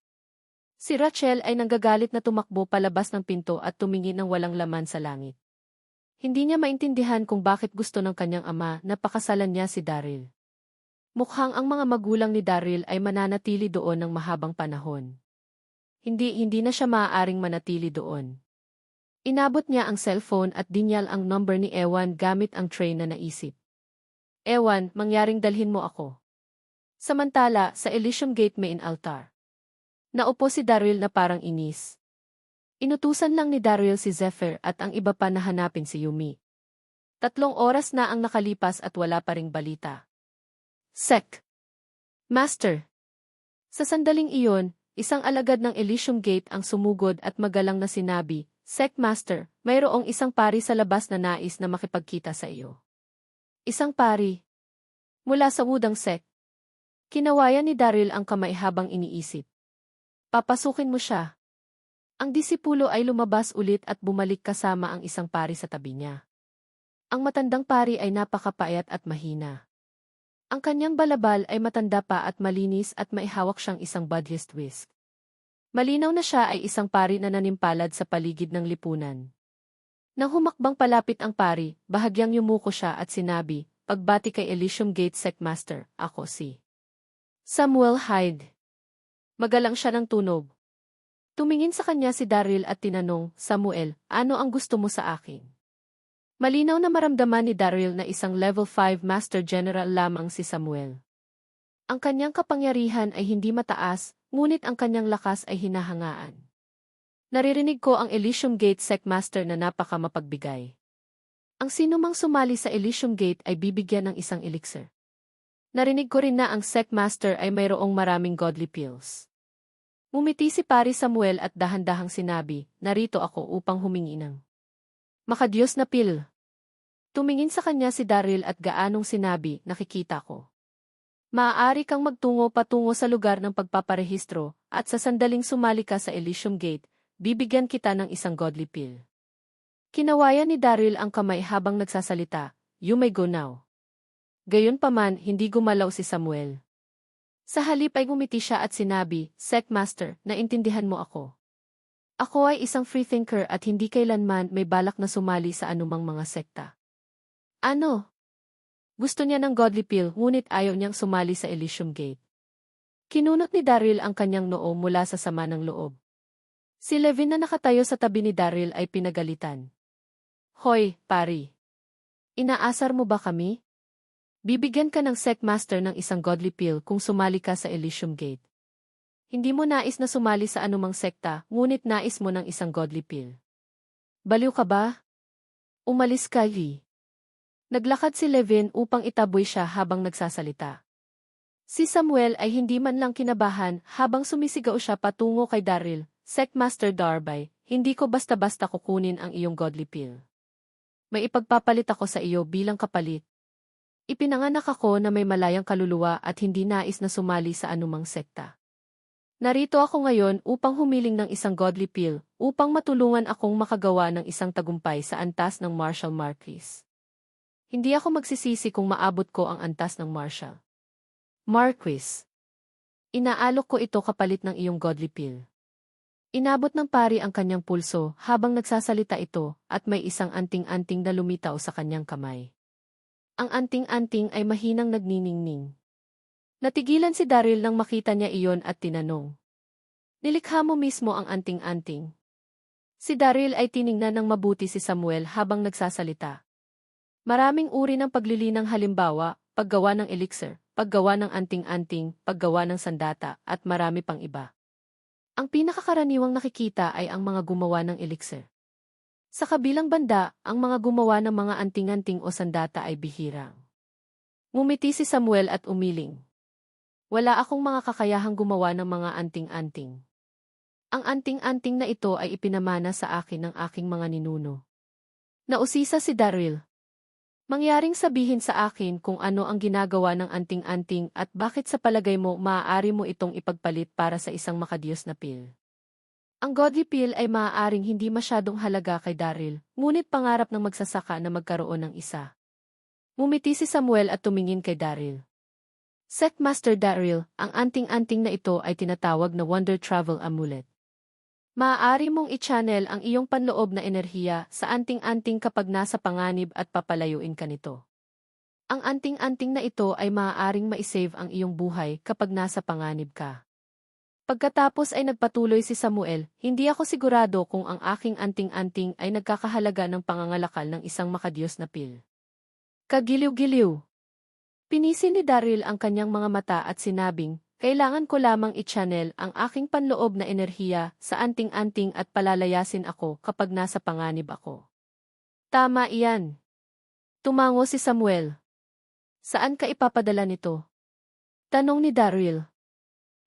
Speaker 1: Si Rachel ay nanggagalit na tumakbo palabas ng pinto at tumingin ng walang laman sa langit. Hindi niya maintindihan kung bakit gusto ng kanyang ama na pakasalan niya si Daryl. Mukhang ang mga magulang ni Daryl ay mananatili doon ng mahabang panahon. Hindi na siya maaaring manatili doon. Inabot niya ang cellphone at dinyal ang number ni Ewan gamit ang tray na naisip. "Ewan, mangyaring dalhin mo ako." Samantala, sa Elysium Gate Main Altar. Naupo si Daryl na parang inis. Inutusan lang ni Daryl si Zephyr at ang iba pa na hanapin si Yumi. 3 oras na ang nakalipas at wala pa ring balita. "Sek. Master." Sa sandaling iyon, isang alagad ng Elysium Gate ang sumugod at magalang na sinabi, "Sek Master, mayroong isang pari sa labas na nais na makipagkita sa iyo." "Isang pari?" Mula sa wudang Sek. Kinawayan ni Daryl ang kamay habang iniisip. "Papasukin mo siya." Ang disipulo ay lumabas ulit at bumalik kasama ang isang pari sa tabi niya. Ang matandang pari ay napakapayat at mahina. Ang kanyang balabal ay matanda pa at malinis at maihawak siyang isang budgist whisk. Malinaw na siya ay isang pari na nanimpalad sa paligid ng lipunan. Nang humakbang palapit ang pari, bahagyang yumuko siya at sinabi, "Pagbati kay Elysium Gate Secmaster, ako si Samuel Hyde." Magalang siya ng tunog. Tumingin sa kanya si Daryl at tinanong, "Samuel, ano ang gusto mo sa akin?" Malinaw na maramdaman ni Daryl na isang level 5 Master General lamang si Samuel. Ang kanyang kapangyarihan ay hindi mataas, ngunit ang kanyang lakas ay hinahangaan. "Naririnig ko ang Elysium Gate Secmaster na napakamapagbigay. Ang sinumang sumali sa Elysium Gate ay bibigyan ng isang elixir. Narinig ko rin na ang Secmaster ay mayroong maraming godly pills." Ngumiti si Pari Samuel at dahan-dahang sinabi, "Narito ako upang humingi ng makadiyos na pil." Tumingin sa kanya si Daryl at gaanong sinabi, "Nakikita ko. Maaari kang magtungo patungo sa lugar ng pagpaparehistro, at sa sandaling sumali ka sa Elysium Gate, bibigyan kita ng isang godly pill." Kinawayan ni Daryl ang kamay habang nagsasalita, "You may go now." Gayunpaman, hindi gumalaw si Samuel. Sa halip ay ngumiti siya at sinabi, "Secmaster, naintindihan mo ako. Ako ay isang freethinker at hindi kailanman may balak na sumali sa anumang mga sekta." "Ano?" Gusto niya ng godly pill ngunit ayaw niyang sumali sa Elysium Gate. Kinunot ni Daryl ang kanyang noo mula sa sama ng loob. Si Levin na nakatayo sa tabi ni Daryl ay pinagalitan. "Hoy, pari. Inaasar mo ba kami? Bibigyan ka ng Secmaster ng isang godly pill kung sumali ka sa Elysium Gate. Hindi mo nais na sumali sa anumang sekta, ngunit nais mo ng isang godly pill. Baliw ka ba? Umalis ka, Lee." Naglakad si Levin upang itaboy siya habang nagsasalita. Si Samuel ay hindi man lang kinabahan habang sumisigaw siya patungo kay Daryl, "Secmaster Darby, hindi ko basta-basta kukunin ang iyong godly pill. May ipagpapalit ako sa iyo bilang kapalit. Ipinanganak ako na may malayang kaluluwa at hindi nais na sumali sa anumang sekta. Narito ako ngayon upang humiling ng isang godly pill, upang matulungan akong makagawa ng isang tagumpay sa antas ng Marshall Marquis. Hindi ako magsisisi kung maabot ko ang antas ng Marshall Marquis. Inaalok ko ito kapalit ng iyong godly pill. Inabot ng pari ang kanyang pulso habang nagsasalita ito at may isang anting-anting na lumitaw sa kanyang kamay. Ang anting-anting ay mahinang nagniningning. Natigilan si Daryl nang makita niya iyon at tinanong. Nilikha mo mismo ang anting-anting. Si Daryl ay tiningnan ng mabuti si Samuel habang nagsasalita. Maraming uri ng paglilinang halimbawa, paggawa ng elixir, paggawa ng anting-anting, paggawa ng sandata, at marami pang iba. Ang pinakakaraniwang nakikita ay ang mga gumawa ng elixir. Sa kabilang banda, ang mga gumawa ng mga anting-anting o sandata ay bihirang. Ngumiti si Samuel at umiling. Wala akong mga kakayahang gumawa ng mga anting-anting. Ang anting-anting na ito ay ipinamana sa akin ng aking mga ninuno. Nausisa si Daryl. Mangyaring sabihin sa akin kung ano ang ginagawa ng anting-anting at bakit sa palagay mo maaari mo itong ipagpalit para sa isang makadiyos na pill. Ang godly pill ay maaaring hindi masyadong halaga kay Daryl, ngunit pangarap ng magsasaka na magkaroon ng isa. Ngumiti si Samuel at tumingin kay Daryl. Sectmaster Daryl, ang anting-anting na ito ay tinatawag na Wonder Travel Amulet. Maaari mong i-channel ang iyong panloob na enerhiya sa anting-anting kapag nasa panganib at papalayuin ka nito. Ang anting-anting na ito ay maaaring ma-save ang iyong buhay kapag nasa panganib ka. Pagkatapos ay nagpatuloy si Samuel, hindi ako sigurado kung ang aking anting-anting ay nagkakahalaga ng pangangalakal ng isang makadiyos na pill. Kagiliw-giliw. Pinisin ni Daryl ang kanyang mga mata at sinabing, kailangan ko lamang i-channel ang aking panloob na enerhiya sa anting-anting at palalayasin ako kapag nasa panganib ako. Tama iyan. Tumango si Samuel. Saan ka ipapadala nito? Tanong ni Daryl.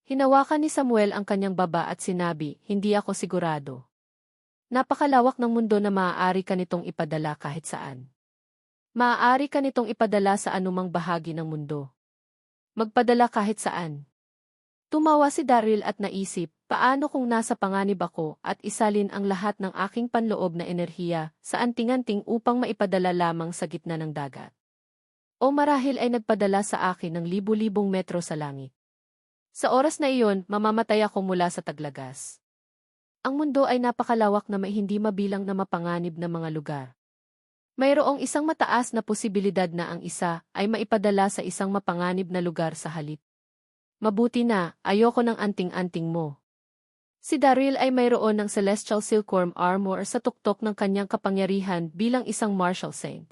Speaker 1: Hinawakan ni Samuel ang kanyang baba at sinabi, hindi ako sigurado. Napakalawak ng mundo na maaari ka nitong ipadala kahit saan. Maaari ka nitong ipadala sa anumang bahagi ng mundo. Magpadala kahit saan. Tumawa si Daryl at naisip, paano kung nasa panganib ako at isalin ang lahat ng aking panloob na enerhiya sa anting-anting upang maipadala lamang sa gitna ng dagat. O marahil ay nagpadala sa akin ng libu-libong metro sa langit. Sa oras na iyon, mamamatay ako mula sa taglagas. Ang mundo ay napakalawak na may hindi mabilang na mapanganib na mga lugar. Mayroong isang mataas na posibilidad na ang isa ay maipadala sa isang mapanganib na lugar sa halip. Mabuti na, ayoko ng anting-anting mo. Si Daryl ay mayroon ng celestial silkworm armor sa tuktok ng kanyang kapangyarihan bilang isang martial saint.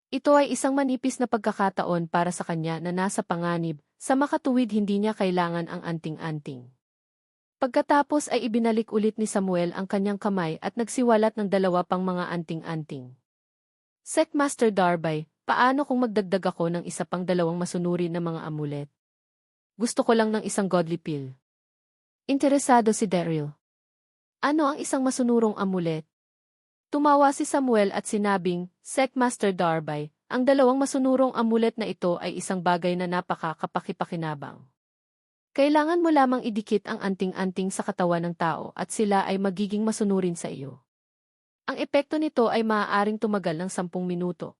Speaker 1: Ito ay isang manipis na pagkakataon para sa kanya na nasa panganib, sa makatuwid hindi niya kailangan ang anting-anting. Pagkatapos ay ibinalik ulit ni Samuel ang kanyang kamay at nagsiwalat ng dalawa pang mga anting-anting. Sectmaster Darby, paano kung magdagdag ako ng isa pang dalawang masunuri na mga amulet? Gusto ko lang ng isang godly pill. Interesado si Daryl. Ano ang isang masunurong amulet? Tumawa si Samuel at sinabing, Sectmaster Darby, ang dalawang masunurong amulet na ito ay isang bagay na napaka-kapakipakinabang. Kailangan mo lamang idikit ang anting-anting sa katawan ng tao at sila ay magiging masunurin sa iyo. Ang epekto nito ay maaaring tumagal ng 10 minuto.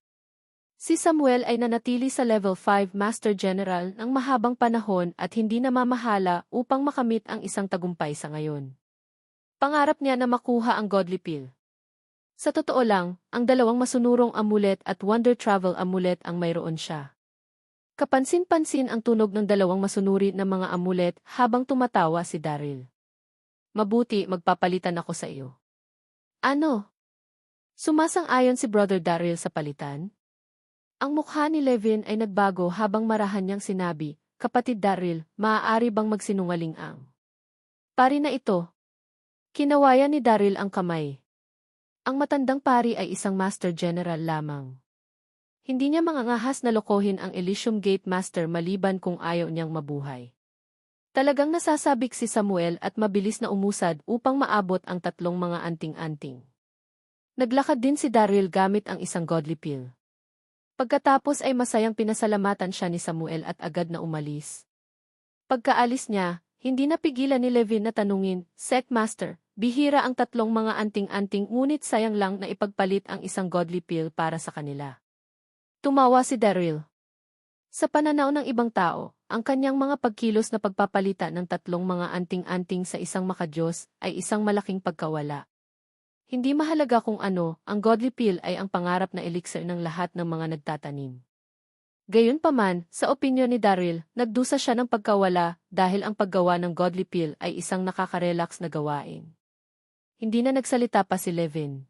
Speaker 1: Si Samuel ay nanatili sa level 5 Master General ng mahabang panahon at hindi namamahala upang makamit ang isang tagumpay sa ngayon. Pangarap niya na makuha ang godly pill. Sa totoo lang, ang dalawang masunurong amulet at Wonder Travel Amulet ang mayroon siya. Kapansin-pansin ang tunog ng dalawang masunuri na mga amulet habang tumatawa si Daryl. Mabuti, magpapalitan ako sa iyo. Ano? Sumasang-ayon si Brother Daryl sa palitan? Ang mukha ni Levin ay nagbago habang marahan niyang sinabi, Kapatid Daryl, maaari bang magsinungaling ang pari na ito? Kinawayan ni Daryl ang kamay. Ang matandang pari ay isang Master General lamang. Hindi niya mangangahas na lokohin ang Elysium Gate Master maliban kung ayaw niyang mabuhay. Talagang nasasabik si Samuel at mabilis na umusad upang maabot ang tatlong mga anting-anting. Naglakad din si Daryl gamit ang isang godly pill. Pagkatapos ay masayang pinasalamatan siya ni Samuel at agad na umalis. Pagkaalis niya, hindi napigilan ni Levin na tanungin, Master, bihira ang tatlong mga anting-anting ngunit sayang lang na ipagpalit ang isang godly pill para sa kanila. Tumawa si Daryl. Sa pananaw ng ibang tao, ang kanyang mga pagkilos na pagpapalitan ng tatlong mga anting-anting sa isang makadiyos ay isang malaking pagkawala. Hindi mahalaga kung ano, ang godly pill ay ang pangarap na elixir ng lahat ng mga nagtatanim. Gayunpaman, sa opinyon ni Daryl, nagdusa siya ng pagkawala dahil ang paggawa ng godly pill ay isang nakaka-relax na gawain. Hindi na nagsalita pa si Levin.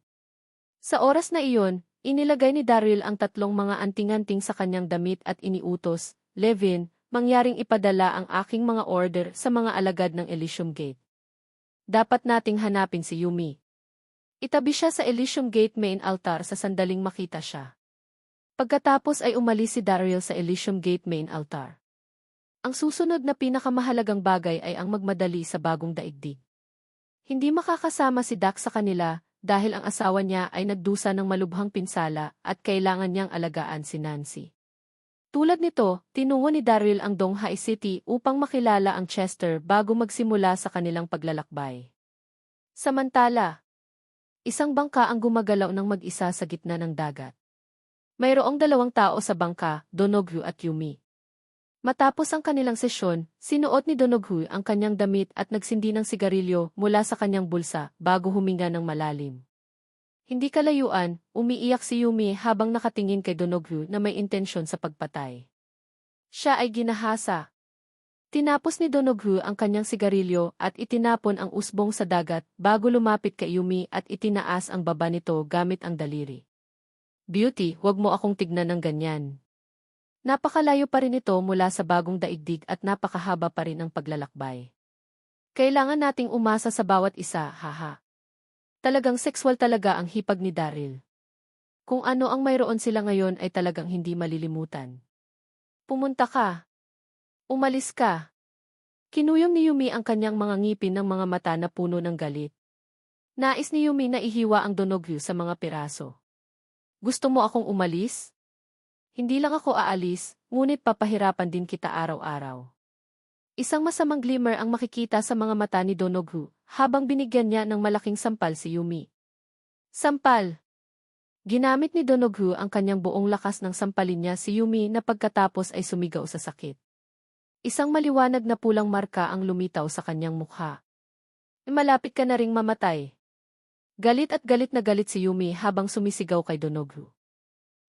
Speaker 1: Sa oras na iyon, inilagay ni Daryl ang tatlong mga anting-anting sa kanyang damit at iniutos, Levin, mangyaring ipadala ang aking mga order sa mga alagad ng Elysium Gate. Dapat nating hanapin si Yumi. Itabi siya sa Elysium Gate main altar sa sandaling makita siya. Pagkatapos ay umalis si Daryl sa Elysium Gate main altar. Ang susunod na pinakamahalagang bagay ay ang magmadali sa bagong daigdig. Hindi makakasama si Dak sa kanila dahil ang asawa niya ay nagdusa ng malubhang pinsala at kailangan niyang alagaan si Nancy. Tulad nito, tinungo ni Daryl ang Donghai City upang makilala ang Chester bago magsimula sa kanilang paglalakbay. Samantala, isang bangka ang gumagalaw ng mag-isa sa gitna ng dagat. Mayroong dalawang tao sa bangka, Donoghu at Yumi. Matapos ang kanilang sesyon, sinuot ni Donoghu ang kanyang damit at nagsindi ng sigarilyo mula sa kanyang bulsa bago huminga ng malalim. Hindi kalayuan, umiiyak si Yumi habang nakatingin kay Donoghu na may intensyon sa pagpatay. Siya ay ginahasa. Tinapos ni Donoghu ang kanyang sigarilyo at itinapon ang usbong sa dagat bago lumapit kay Yumi at itinaas ang baba nito gamit ang daliri. Beauty, huwag mo akong tignan ng ganyan. Napakalayo pa rin ito mula sa bagong daigdig at napakahaba pa rin ang paglalakbay. Kailangan nating umasa sa bawat isa, haha. Talagang sexual talaga ang hipag ni Daryl. Kung ano ang mayroon sila ngayon ay talagang hindi malilimutan. Pumunta ka. Umalis ka. Kinuyom ni Yumi ang kanyang mga ngipin ng mga mata na puno ng galit. Nais ni Yumi na ihiwa ang Donoghu sa mga piraso. Gusto mo akong umalis? Hindi lang ako aalis, ngunit papahirapan din kita araw-araw. Isang masamang glimmer ang makikita sa mga mata ni Donoghu habang binigyan niya ng malaking sampal si Yumi. Sampal! Ginamit ni Donoghu ang kanyang buong lakas ng sampalin niya si Yumi na pagkatapos ay sumigaw sa sakit. Isang maliwanag na pulang marka ang lumitaw sa kanyang mukha. Malapit ka na ring mamatay. Galit na galit si Yumi habang sumisigaw kay Donoghu.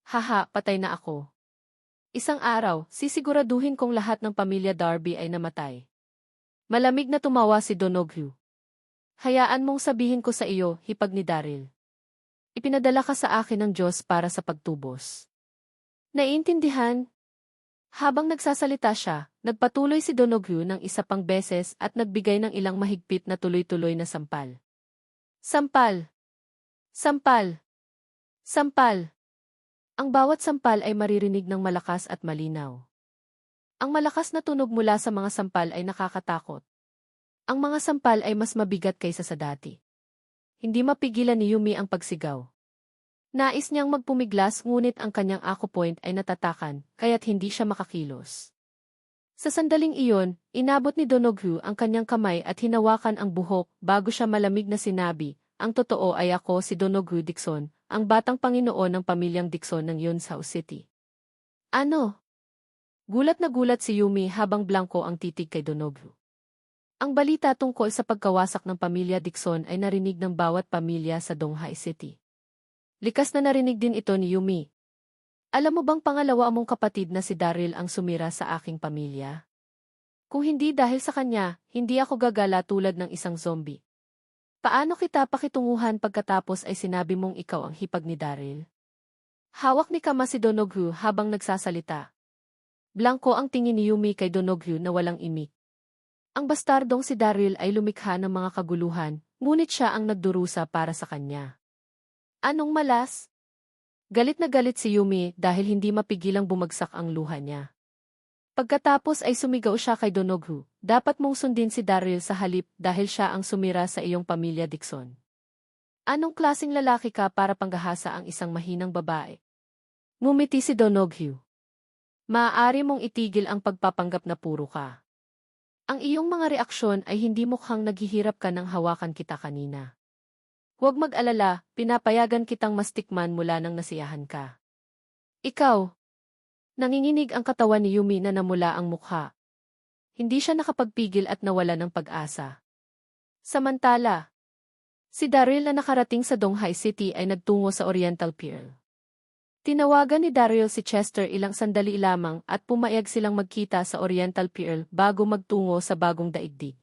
Speaker 1: Haha, patay na ako. Isang araw, sisiguraduhin kong lahat ng pamilya Darby ay namatay. Malamig na tumawa si Donoghu. Hayaan mong sabihin ko sa iyo, hipag ni Daryl. Ipinadala ka sa akin ng Diyos para sa pagtubos. Naiintindihan? Habang nagsasalita siya, nagpatuloy si Donoghu ng isa pang beses at nagbigay ng ilang mahigpit na tuloy-tuloy na sampal. Sampal! Sampal! Sampal! Ang bawat sampal ay maririnig ng malakas at malinaw. Ang malakas na tunog mula sa mga sampal ay nakakatakot. Ang mga sampal ay mas mabigat kaysa sa dati. Hindi mapigilan ni Yumi ang pagsigaw. Nais niyang magpumiglas ngunit ang kanyang ako point ay natatakan, kaya't hindi siya makakilos. Sa sandaling iyon, inabot ni Donoghu ang kanyang kamay at hinawakan ang buhok bago siya malamig na sinabi, ang totoo ay ako si Donoghu Dixon, ang batang Panginoon ng pamilyang Dixon ng Yonsao City. Ano? Gulat na gulat si Yumi habang blanko ang titig kay Donoghu. Ang balita tungkol sa pagkawasak ng pamilya Dixon ay narinig ng bawat pamilya sa Donghai City. Likas na narinig din ito ni Yumi. Alam mo bang pangalawa mong kapatid na si Daryl ang sumira sa aking pamilya? Kung hindi dahil sa kanya, hindi ako gagala tulad ng isang zombie. Paano kita pakitunguhan pagkatapos ay sinabi mong ikaw ang hipag ni Daryl? Hawak ni Kama si Donoghu habang nagsasalita. Blanko ang tingin ni Yumi kay Donoghu na walang imik. Ang bastardong si Daryl ay lumikha ng mga kaguluhan, ngunit siya ang nagdurusa para sa kanya. Anong malas? Galit na galit si Yumi dahil hindi mapigilang bumagsak ang luha niya. Pagkatapos ay sumigaw siya kay Donoghu, dapat mong sundin si Daryl sa halip dahil siya ang sumira sa iyong pamilya Dixon. Anong klaseng lalaki ka para panggahasa ang isang mahinang babae? Ngumiti si Donoghu. Maaari mong itigil ang pagpapanggap na puro ka. Ang iyong mga reaksyon ay hindi mukhang naghihirap ka ng hawakan kita kanina. Huwag mag-alala, pinapayagan kitang mastikman mula nang nasiyahan ka. Ikaw. Nanginginig ang katawan ni Yumi na namula ang mukha. Hindi siya nakapagpigil at nawala ng pag-asa. Samantala, si Daryl na nakarating sa Donghai City ay nagtungo sa Oriental Pier. Tinawagan ni Daryl si Chester ilang sandali lamang at pumayag silang magkita sa Oriental Pier bago magtungo sa bagong daigdig.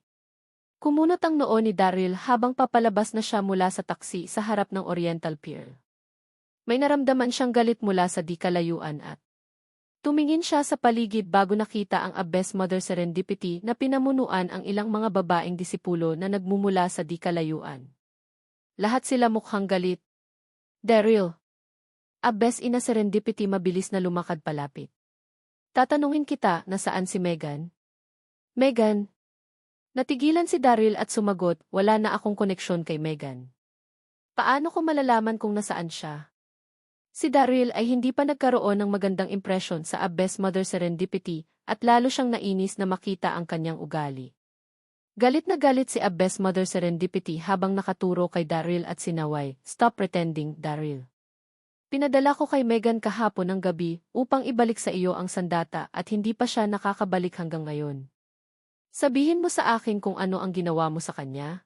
Speaker 1: Kumunot ang noo ni Daryl habang papalabas na siya mula sa taksi sa harap ng Oriental Pier. May naramdaman siyang galit mula sa di kalayuan at tumingin siya sa paligid bago nakita ang Abbess Mother Serendipity na pinamunuan ang ilang mga babaeng disipulo na nagmumula sa di kalayuan. Lahat sila mukhang galit. Daryl. Abbess Ina Serendipity mabilis na lumakad palapit. Tatanungin kita na saan si Megan? Megan. Natigilan si Daryl at sumagot, wala na akong koneksyon kay Megan. Paano ko malalaman kung nasaan siya? Si Daryl ay hindi pa nagkaroon ng magandang impresyon sa Abbess Mother Serendipity at lalo siyang nainis na makita ang kanyang ugali. Galit na galit si Abbess Mother Serendipity habang nakaturo kay Daryl at sinaway, "Stop pretending, Daryl. Pinadala ko kay Megan kahapon ng gabi upang ibalik sa iyo ang sandata at hindi pa siya nakakabalik hanggang ngayon. Sabihin mo sa akin kung ano ang ginawa mo sa kanya?"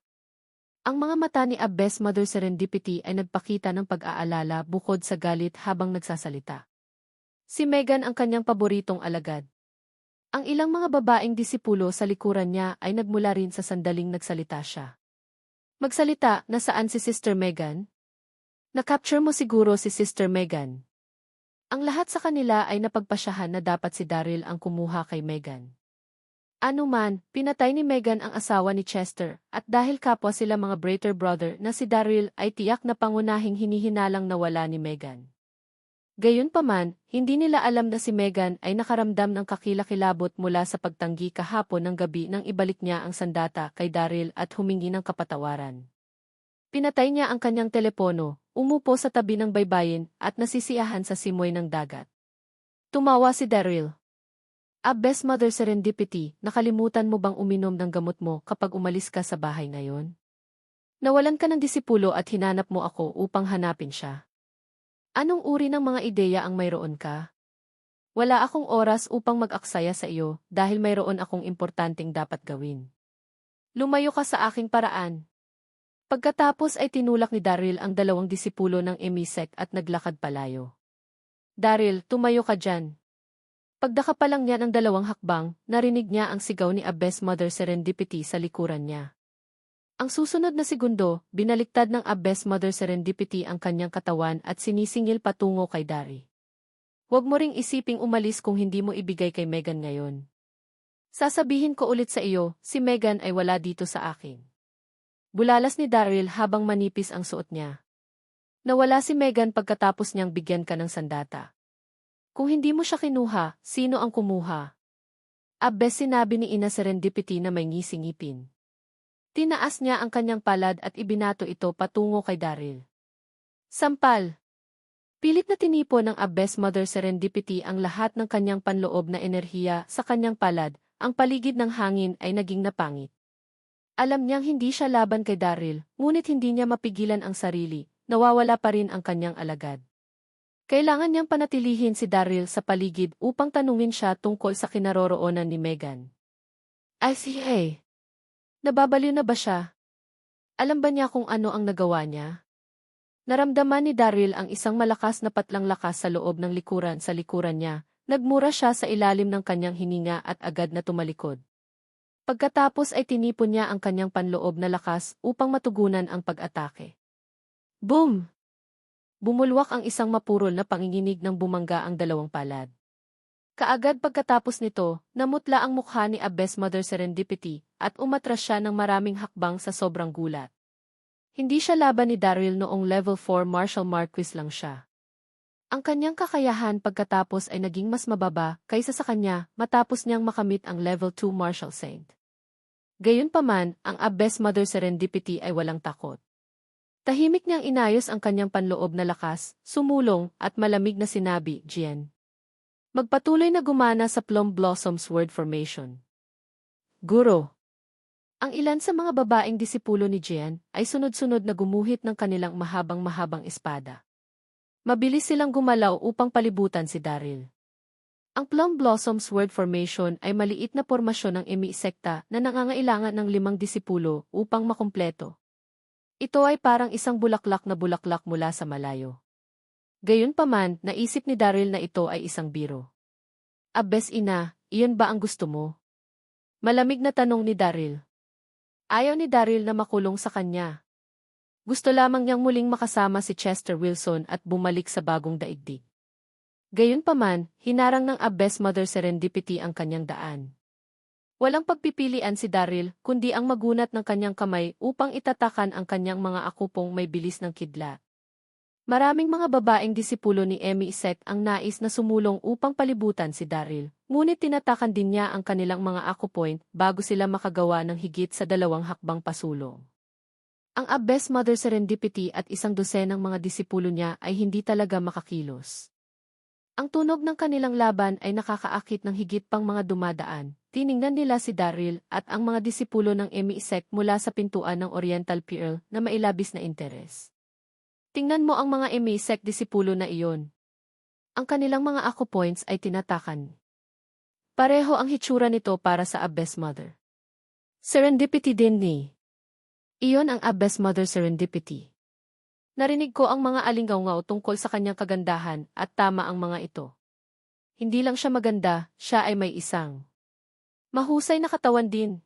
Speaker 1: Ang mga mata ni Abbess Mother Serendipity ay nagpakita ng pag-aalala bukod sa galit habang nagsasalita. Si Megan ang kanyang paboritong alagad. Ang ilang mga babaeng disipulo sa likuran niya ay nagmula rin sa sandaling nagsalita siya. Magsalita, nasaan si Sister Megan? Na-capture mo siguro si Sister Megan. Ang lahat sa kanila ay napagpasyahan na dapat si Daryl ang kumuha kay Megan. Ano man, pinatay ni Megan ang asawa ni Chester, at dahil kapwa sila mga Brater brother na si Daryl ay tiyak na pangunahing hinihinalang nawala ni Megan. Gayunpaman, hindi nila alam na si Megan ay nakaramdam ng kakilakilabot mula sa pagtanggi kahapon ng gabi nang ibalik niya ang sandata kay Daryl at humingi ng kapatawaran. Pinatay niya ang kanyang telepono, umupo sa tabi ng baybayin at nasisiyahan sa simoy ng dagat. Tumawa si Daryl. Abbess Mother Serendipity, nakalimutan mo bang uminom ng gamot mo kapag umalis ka sa bahay ngayon? Nawalan ka ng disipulo at hinanap mo ako upang hanapin siya. Anong uri ng mga ideya ang mayroon ka? Wala akong oras upang mag-aksaya sa iyo dahil mayroon akong importanteng dapat gawin. Lumayo ka sa aking paraan. Pagkatapos ay tinulak ni Daryl ang dalawang disipulo ng emisek at naglakad palayo. Daryl, tumayo ka dyan. Pagdaka pa lang niya ng dalawang hakbang, narinig niya ang sigaw ni Abbess Mother Serendipity sa likuran niya. Ang susunod na segundo, binaliktad ng Abbess Mother Serendipity ang kanyang katawan at sinisingil patungo kay Daryl. Huwag mo ring isiping umalis kung hindi mo ibigay kay Megan ngayon. Sasabihin ko ulit sa iyo, si Megan ay wala dito sa akin. Bulalas ni Daryl habang manipis ang suot niya. Nawala si Megan pagkatapos niyang bigyan ka ng sandata. Kung hindi mo siya kinuha, sino ang kumuha? Abbess, sinabi ni Ina Serendipity na may ngisingipin. Tinaas niya ang kanyang palad at ibinato ito patungo kay Daryl. Sampal! Pilit na tinipon ng Abbess Mother Serendipity ang lahat ng kanyang panloob na enerhiya sa kanyang palad, ang paligid ng hangin ay naging napangit. Alam niyang hindi siya laban kay Daryl, ngunit hindi niya mapigilan ang sarili, nawawala pa rin ang kanyang alagad. Kailangan niyang panatilihin si Daryl sa paligid upang tanungin siya tungkol sa kinaroroonan ni Megan. Ay hey! Nababaliw na ba siya? Alam ba niya kung ano ang nagawa niya? Naramdaman ni Daryl ang isang malakas na patlang lakas sa loob ng likuran sa likuran niya, nagmura siya sa ilalim ng kanyang hininga at agad na tumalikod. Pagkatapos ay tinipon niya ang kanyang panloob na lakas upang matugunan ang pag-atake. Boom! Bumulwak ang isang mapurol na panginginig ng bumangga ang dalawang palad. Kaagad pagkatapos nito, namutla ang mukha ni Abbess Mother Serendipity at umatras siya ng maraming hakbang sa sobrang gulat. Hindi siya laban ni Daryl noong level 4 Martial Marquis lang siya. Ang kanyang kakayahan pagkatapos ay naging mas mababa kaysa sa kanya matapos niyang makamit ang level 2 Martial Saint. Gayunpaman, ang Abbess Mother Serendipity ay walang takot. Tahimik niyang inayos ang kanyang panloob na lakas, sumulong, at malamig na sinabi, Jian. Magpatuloy na gumana sa Plum Blossoms Word Formation. Guro. Ang ilan sa mga babaeng disipulo ni Jian ay sunod-sunod na gumuhit ng kanilang mahabang-mahabang espada. Mabilis silang gumalaw upang palibutan si Daryl. Ang Plum Blossoms Word Formation ay maliit na pormasyon ng emi sekta na nangangailangan ng 5 disipulo upang makumpleto. Ito ay parang isang bulaklak na bulaklak mula sa malayo. Gayunpaman, naisip ni Daryl na ito ay isang biro. Abes ina, iyon ba ang gusto mo? Malamig na tanong ni Daryl. Ayaw ni Daryl na makulong sa kanya. Gusto lamang niyang muling makasama si Chester Wilson at bumalik sa bagong daigdig. Gayunpaman, hinarang ng Abbess Mother Serendipity ang kanyang daan. Walang pagpipilian si Daryl kundi ang magunat ng kanyang kamay upang itatakan ang kanyang mga akupong may bilis ng kidlat. Maraming mga babaeng disipulo ni Emi Sek ang nais na sumulong upang palibutan si Daryl, ngunit tinatakan din niya ang kanilang mga akupoint bago sila makagawa ng higit sa 2 hakbang pasulong. Ang Abbess Mother Serendipity at 100 mga disipulo niya ay hindi talaga makakilos. Ang tunog ng kanilang laban ay nakakaakit ng higit pang mga dumadaan. Tiningnan nila si Daryl at ang mga disipulo ng Emi Sek mula sa pintuan ng Oriental Pearl na mailabis na interes. Tingnan mo ang mga Emi Sek disipulo na iyon. Ang kanilang mga akupoints ay tinatakan. Pareho ang hitsura nito para sa Abbess Mother. Serendipity din ni. Iyon ang Abbess Mother Serendipity. Narinig ko ang mga alingaw-ngaw tungkol sa kanyang kagandahan at tama ang mga ito. Hindi lang siya maganda, siya ay may isang mahusay na katawan din.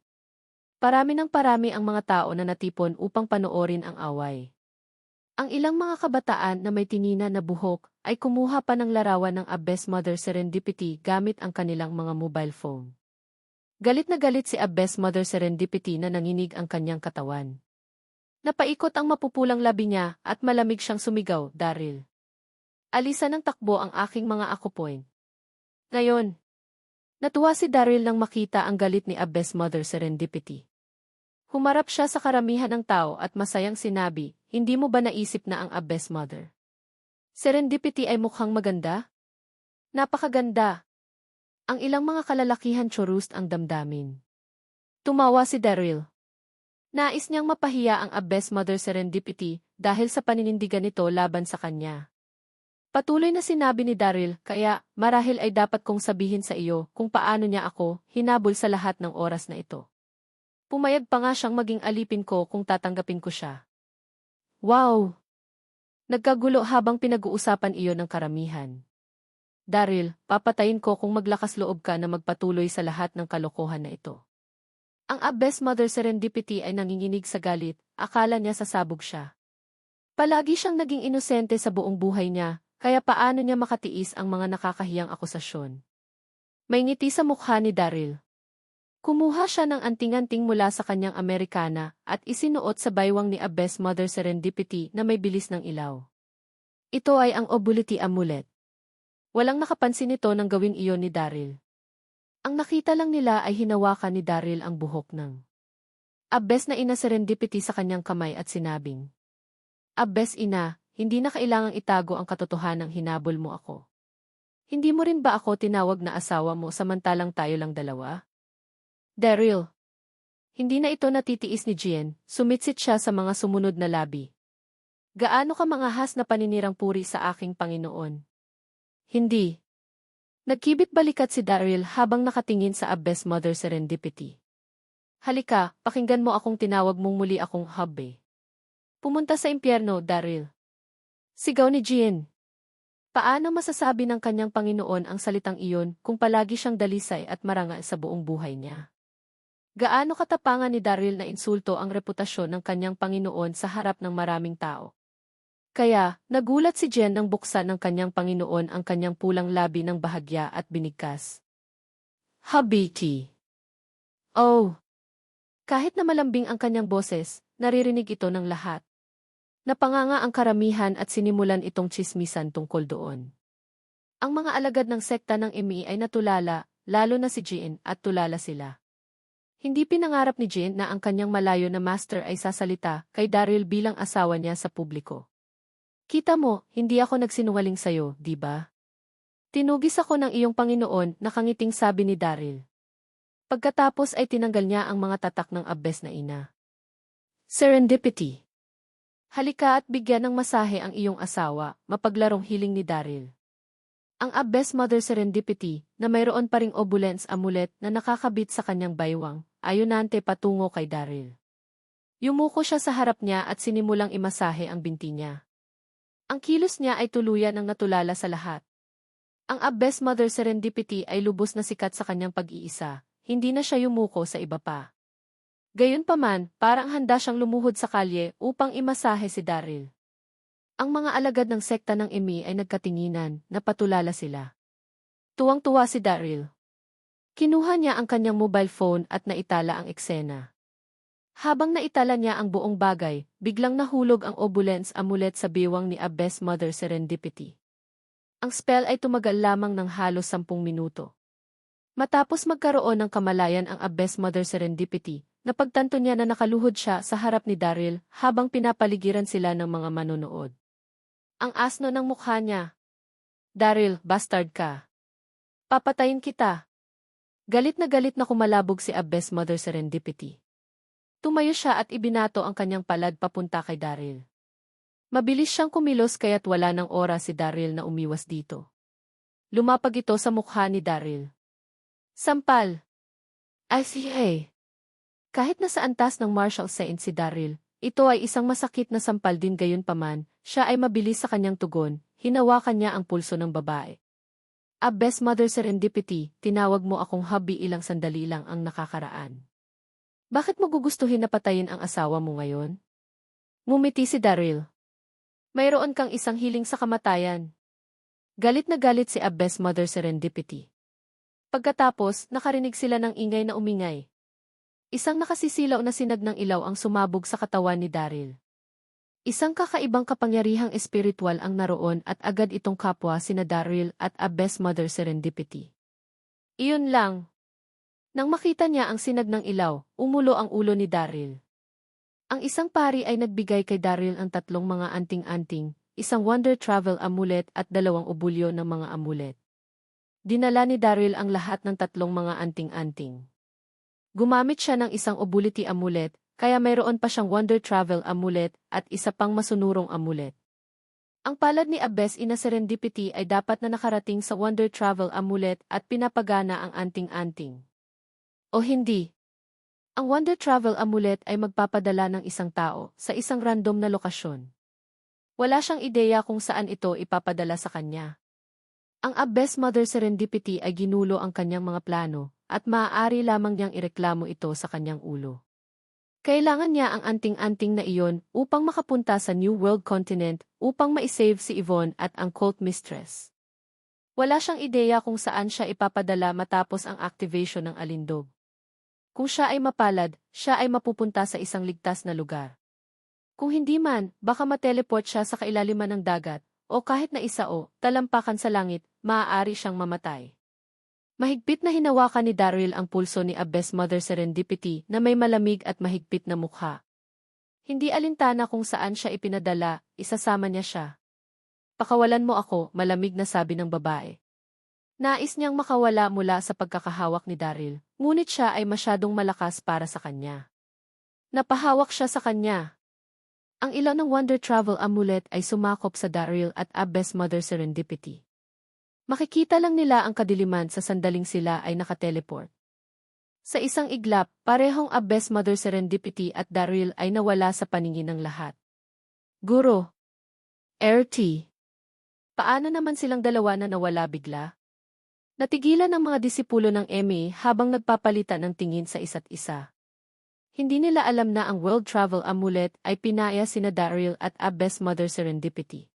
Speaker 1: Parami ng parami ang mga tao na natipon upang panoorin ang away. Ang ilang mga kabataan na may tinina na buhok ay kumuha pa ng larawan ng Abbess Mother Serendipity gamit ang kanilang mga mobile phone. Galit na galit si Abbess Mother Serendipity na nanginig ang kanyang katawan. Napaikot ang mapupulang labi niya at malamig siyang sumigaw, Daryl. Alisan ng takbo ang aking mga akupoint. Ngayon, natuwa si Daryl nang makita ang galit ni Abbess Mother Serendipity. Humarap siya sa karamihan ng tao at masayang sinabi, hindi mo ba naisip na ang Abbess Mother Serendipity ay mukhang maganda? Napakaganda. Ang ilang mga kalalakihan chorused ang damdamin. Tumawa si Daryl. Nais niyang mapahiya ang Abbess Mother Serendipity dahil sa paninindigan nito laban sa kanya. Patuloy na sinabi ni Daryl, kaya marahil ay dapat kong sabihin sa iyo kung paano niya ako hinabol sa lahat ng oras na ito. Pumayag pa nga siyang maging alipin ko kung tatanggapin ko siya. Wow! Nagkagulo habang pinag-uusapan iyon ng karamihan. Daryl, papatayin ko kung maglakas loob ka na magpatuloy sa lahat ng kalokohan na ito. Ang Abbess Mother Serendipity ay nanginginig sa galit, akala niya sasabog siya. Palagi siyang naging inosente sa buong buhay niya, kaya paano niya makatiis ang mga nakakahiyang akusasyon. May ngiti sa mukha ni Daryl. Kumuha siya ng anting-anting mula sa kanyang Amerikana at isinuot sa baywang ni Abbess Mother Serendipity na may bilis ng ilaw. Ito ay ang Obulity Amulet. Walang nakapansin nito nang gawin iyon ni Daryl. Ang nakita lang nila ay hinawakan ni Daryl ang buhok ng Abbess na ina Serendipity sa kanyang kamay at sinabing, Abbess ina, hindi na kailangang itago ang katotohanang hinabol mo ako. Hindi mo rin ba ako tinawag na asawa mo samantalang tayo lang dalawa? Daryl. Hindi na ito natitiis ni Jian, sumitsit siya sa mga sumunod na labi. Gaano ka mangahas na paninirang puri sa aking Panginoon? Hindi. Nagkibit balikat si Daryl habang nakatingin sa Abbess Mother Serendipity. Halika, pakinggan mo akong tinawag mong muli akong hubby. Pumunta sa impyerno, Daryl. Sigaw ni Jian. Paano masasabi ng kanyang Panginoon ang salitang iyon kung palagi siyang dalisay at marangal sa buong buhay niya? Gaano katapangan ni Daryl na insulto ang reputasyon ng kanyang Panginoon sa harap ng maraming tao? Kaya, nagulat si Jen nang buksan ng kanyang Panginoon ang kanyang pulang labi ng bahagya at binigkas. Habiti. Oh! Kahit na malambing ang kanyang boses, naririnig ito ng lahat. Napanganga ang karamihan at sinimulan itong tsismisan tungkol doon. Ang mga alagad ng sekta ng Emi ay natulala, lalo na si Jin, at tulala sila. Hindi pinangarap ni Jean na ang kanyang malayo na master ay sasalita kay Daryl bilang asawa niya sa publiko. Kita mo, hindi ako nagsinungaling sa'yo, di ba? Tinugis ako ng iyong Panginoon, nakangiting sabi ni Daryl. Pagkatapos ay tinanggal niya ang mga tatak ng Abbes na ina. Serendipity. Halika at bigyan ng masahe ang iyong asawa, mapaglarong hiling ni Daryl. Ang Abbes Mother Serendipity, na mayroon pa ring opulence amulet na nakakabit sa kanyang baywang, ayunante patungo kay Daryl. Yumuko siya sa harap niya at sinimulang imasahe ang binti niya. Ang kilos niya ay tuluyan ang natulala sa lahat. Ang Abbes Mother Serendipity ay lubos na sikat sa kanyang pag-iisa, hindi na siya yumuko sa iba pa. Gayunpaman, parang handa siyang lumuhod sa kalye upang imasahe si Daryl. Ang mga alagad ng sekta ng Emi ay nagkatinginan, napatulala sila. Tuwang-tuwa si Daryl. Kinuha niya ang kanyang mobile phone at naitala ang eksena. Habang naitala niya ang buong bagay, biglang nahulog ang opulence amulet sa biwang ni Abbes Mother Serendipity. Ang spell ay tumagal lamang ng halos 10 minuto. Matapos magkaroon ng kamalayan ang Abbes Mother Serendipity, napagtanto niya na nakaluhod siya sa harap ni Daryl habang pinapaligiran sila ng mga manonood. Ang asno ng mukha niya. Daryl, bastard ka. Papatayin kita. Galit na kumalabog si Abbes Mother Serendipity. Tumayo siya at ibinato ang kanyang palad papunta kay Daryl. Mabilis siyang kumilos kaya't wala ng oras si Daryl na umiwas dito. Lumapag ito sa mukha ni Daryl. Sampal. Ay hey. Kahit nasa antas ng martial science si Daryl, ito ay isang masakit na sampal din gayunpaman, siya ay mabilis sa kanyang tugon, hinawakan niya ang pulso ng babae. Abbes Mother Serendipity, tinawag mo akong hubby ilang sandali lang ang nakakaraan. Bakit mo gugustuhin na patayin ang asawa mo ngayon? Ngumiti si Daryl. Mayroon kang isang hiling sa kamatayan. Galit na galit si Abbes Mother Serendipity. Pagkatapos, nakarinig sila ng ingay na umingay. Isang nakasisilaw na sinag ng ilaw ang sumabog sa katawan ni Daryl. Isang kakaibang kapangyarihang espiritual ang naroon at agad itong kapwa sina Daryl at Abbes Mother Serendipity. Iyon lang. Nang makita niya ang sinag ng ilaw, umulo ang ulo ni Daryl. Ang isang pari ay nagbigay kay Daryl ang 3 mga anting-anting, isang Wonder Travel amulet at 2 obulyo ng mga amulet. Dinala ni Daryl ang lahat ng 3 mga anting-anting. Gumamit siya ng isang obulity amulet, kaya mayroon pa siyang Wonder Travel amulet at isa pang masunurong amulet. Ang palad ni Abbes Ina Serendipity ay dapat na nakarating sa Wonder Travel amulet at pinapagana ang anting-anting. O hindi. Ang Wonder Travel amulet ay magpapadala ng isang tao sa isang random na lokasyon. Wala siyang ideya kung saan ito ipapadala sa kanya. Ang Abbes Mother Serendipity ay ginulo ang kanyang mga plano, at maaari lamang niyang ireklamo ito sa kanyang ulo. Kailangan niya ang anting-anting na iyon upang makapunta sa New World Continent upang maisave si Yvonne at ang cult mistress. Wala siyang ideya kung saan siya ipapadala matapos ang activation ng alindog. Kung siya ay mapalad, siya ay mapupunta sa isang ligtas na lugar. Kung hindi man, baka mateleport siya sa kailaliman ng dagat, o kahit na isa o talampakan sa langit, maaari siyang mamatay. Mahigpit na hinawakan ni Daryl ang pulso ni Abbes Mother Serendipity na may malamig at mahigpit na mukha. Hindi alintana kung saan siya ipinadala, isasama niya siya. Pakawalan mo ako, malamig na sabi ng babae. Nais niyang makawala mula sa pagkakahawak ni Daryl, ngunit siya ay masyadong malakas para sa kanya. Napahawak siya sa kanya. Ang ilaw ng Wonder Travel amulet ay sumakop sa Daryl at Abbes Mother Serendipity. Makikita lang nila ang kadiliman sa sandaling sila ay nakateleport. Sa isang iglap, parehong Abbes Mother Serendipity at Daryl ay nawala sa paningin ng lahat. Guro. RT. Paano naman silang dalawa na nawala bigla? Natigilan ang mga disipulo ng Emi habang nagpapalitan ng tingin sa isa't isa. Hindi nila alam na ang World Travel Amulet ay pinaya sina Daryl at Abbes Mother Serendipity.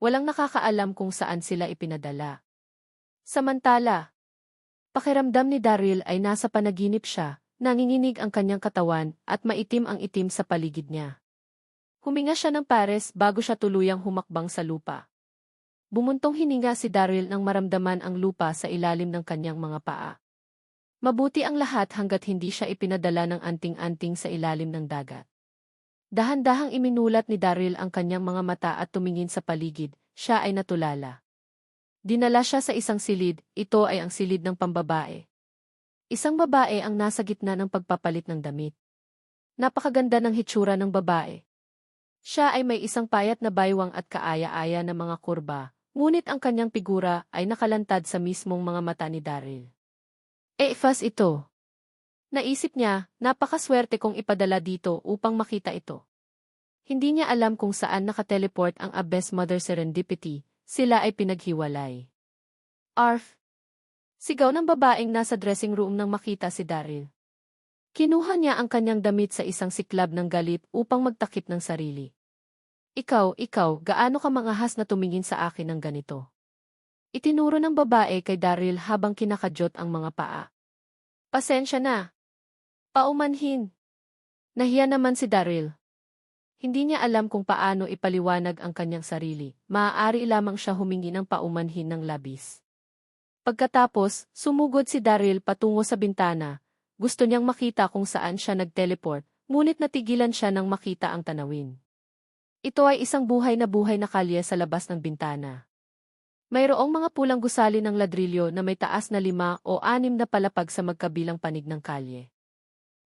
Speaker 1: Walang nakakaalam kung saan sila ipinadala. Samantala, pakiramdam ni Daryl ay nasa panaginip siya, nanginginig ang kanyang katawan at maitim ang itim sa paligid niya. Huminga siya ng pares bago siya tuluyang humakbang sa lupa. Bumuntong hininga si Daryl nang maramdaman ang lupa sa ilalim ng kanyang mga paa. Mabuti ang lahat hanggat hindi siya ipinadala ng anting-anting sa ilalim ng dagat. Dahan-dahang iminulat ni Daryl ang kanyang mga mata at tumingin sa paligid, siya ay natulala. Dinala siya sa isang silid, ito ay ang silid ng pambabae. Isang babae ang nasa gitna ng pagpapalit ng damit. Napakaganda ng hitsura ng babae. Siya ay may isang payat na baywang at kaaya-aya na mga kurba, ngunit ang kanyang figura ay nakalantad sa mismong mga mata ni Daryl. Fast ito. Naisip niya, napakaswerte kong ipadala dito upang makita ito. Hindi niya alam kung saan nakateleport ang Abyss Mother Serendipity, sila ay pinaghiwalay. Arf! Sigaw ng babaeng nasa dressing room nang makita si Daryl. Kinuha niya ang kanyang damit sa isang siklab ng galit upang magtakip ng sarili. Ikaw, gaano ka mangahas na tumingin sa akin ng ganito? Itinuro ng babae kay Daryl habang kinakadyot ang mga paa. Pasensya na. Paumanhin. Nahiya naman si Daryl. Hindi niya alam kung paano ipaliwanag ang kanyang sarili. Maaari lamang siya humingi ng paumanhin ng labis. Pagkatapos, sumugod si Daryl patungo sa bintana. Gusto niyang makita kung saan siya nag-teleport, ngunit natigilan siya nang makita ang tanawin. Ito ay isang buhay na kalye sa labas ng bintana. Mayroong mga pulang gusali ng ladrilyo na may taas na 5 o 6 na palapag sa magkabilang panig ng kalye.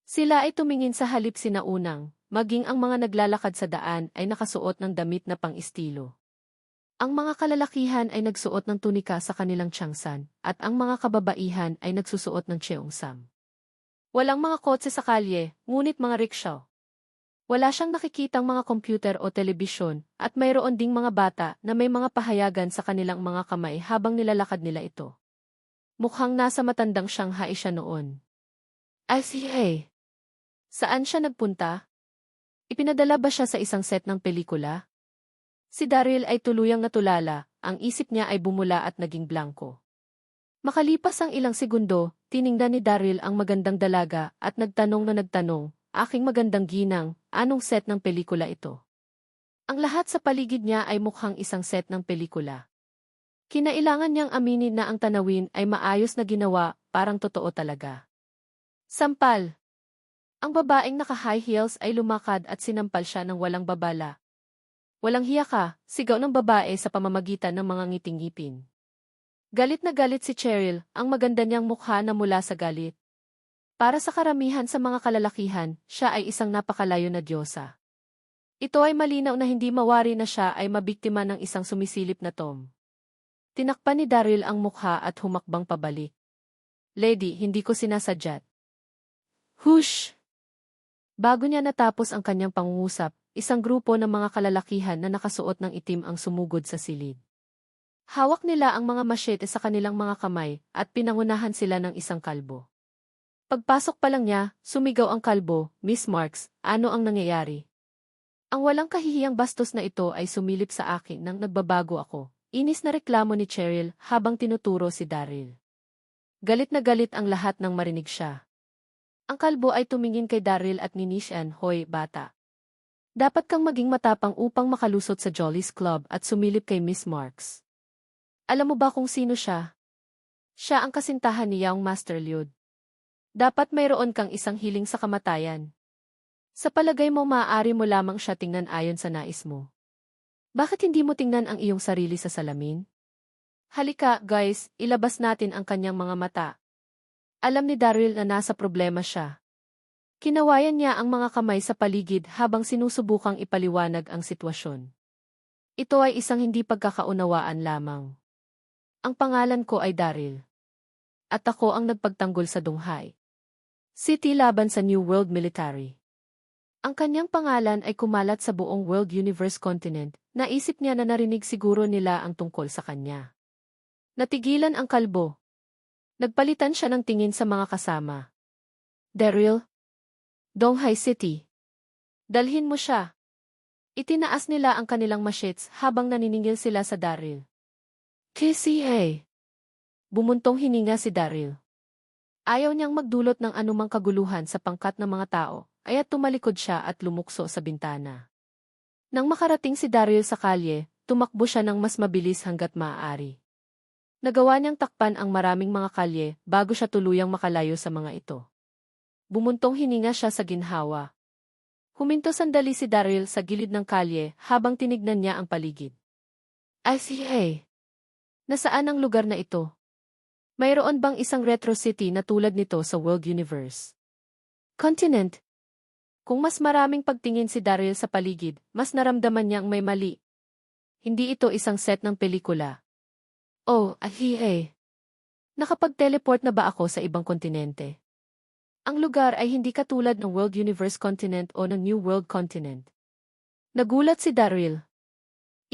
Speaker 1: Sila ay tumingin sa halip sinaunang, maging ang mga naglalakad sa daan ay nakasuot ng damit na pang-estilo. Ang mga kalalakihan ay nagsuot ng tunika sa kanilang tiangsan, at ang mga kababaihan ay nagsusuot ng cheongsam. Walang mga kotse sa kalye, ngunit mga rickshaw. Wala siyang nakikitang mga computer o telebisyon, at mayroon ding mga bata na may mga pahayagan sa kanilang mga kamay habang nilalakad nila ito. Mukhang nasa matandang Shanghai siya noon. I see. Saan siya nagpunta? Ipinadala ba siya sa isang set ng pelikula? Si Daryl ay tuluyang natulala, ang isip niya ay bumula at naging blanko. Makalipas ang ilang segundo, tiningnan ni Daryl ang magandang dalaga at nagtanong, aking magandang ginang, anong set ng pelikula ito? Ang lahat sa paligid niya ay mukhang isang set ng pelikula. Kinailangan niyang aminin na ang tanawin ay maayos na ginawa, parang totoo talaga. Sampal! Ang babaeng naka-high heels ay lumakad at sinampal siya ng walang babala. Walang hiya ka, sigaw ng babae sa pamamagitan ng mga ngiting-ngipin. Galit na galit si Cheryl, ang maganda niyang mukha na mula sa galit. Para sa karamihan sa mga kalalakihan, siya ay isang napakalayo na diyosa. Ito ay malinaw na hindi mawari na siya ay mabiktima ng isang sumisilip na Tom. Tinakpan ni Daryl ang mukha at humakbang pabalik. Lady, hindi ko sinasadya. Hush! Bago niya natapos ang kanyang pangungusap, isang grupo ng mga kalalakihan na nakasuot ng itim ang sumugod sa silid. Hawak nila ang mga masyete sa kanilang mga kamay at pinangunahan sila ng isang kalbo. Pagpasok pa lang niya, sumigaw ang kalbo, Miss Marks, ano ang nangyayari? Ang walang kahihiyang bastos na ito ay sumilip sa akin nang nagbabago ako. Inis na reklamo ni Cheryl habang tinuturo si Daryl. Galit na galit ang lahat nang marinig siya. Ang kalbo ay tumingin kay Daryl at ninisyan, hoy, bata. Dapat kang maging matapang upang makalusot sa Jolly's Club at sumilip kay Miss Marks. Alam mo ba kung sino siya? Siya ang kasintahan ni Young Master Liud. Dapat mayroon kang isang hiling sa kamatayan. Sa palagay mo maaari mo lamang siya tingnan ayon sa nais mo. Bakit hindi mo tingnan ang iyong sarili sa salamin? Halika, guys, ilabas natin ang kanyang mga mata. Alam ni Daryl na nasa problema siya. Kinawayan niya ang mga kamay sa paligid habang sinusubukang ipaliwanag ang sitwasyon. Ito ay isang hindi pagkakaunawaan lamang. Ang pangalan ko ay Daryl. At ako ang nagpagtanggol sa Donghai City laban sa New World Military. Ang kanyang pangalan ay kumalat sa buong World Universe Continent, naisip niya na narinig siguro nila ang tungkol sa kanya. Natigilan ang kalbo. Nagpalitan siya ng tingin sa mga kasama. Daryl? Donghai City. Dalhin mo siya. Itinaas nila ang kanilang machetes habang naniningil sila sa Daryl. KCA. Bumuntong hininga si Daryl. Ayaw niyang magdulot ng anumang kaguluhan sa pangkat ng mga tao, kaya't tumalikod siya at lumukso sa bintana. Nang makarating si Daryl sa kalye, tumakbo siya ng mas mabilis hanggat maaari. Nagawa niyang takpan ang maraming mga kalye bago siya tuluyang makalayo sa mga ito. Bumuntong hininga siya sa ginhawa. Huminto sandali si Daryl sa gilid ng kalye habang tinignan niya ang paligid. Ay siya. Nasaan ang lugar na ito? Mayroon bang isang retro city na tulad nito sa World Universe? Continent? Kung mas maraming pagtingin si Daryl sa paligid, mas naramdaman niyang may mali. Hindi ito isang set ng pelikula. Oh, ahihe. Nakapag-teleport na ba ako sa ibang kontinente? Ang lugar ay hindi katulad ng World Universe Continent o ng New World Continent. Nagulat si Daryl.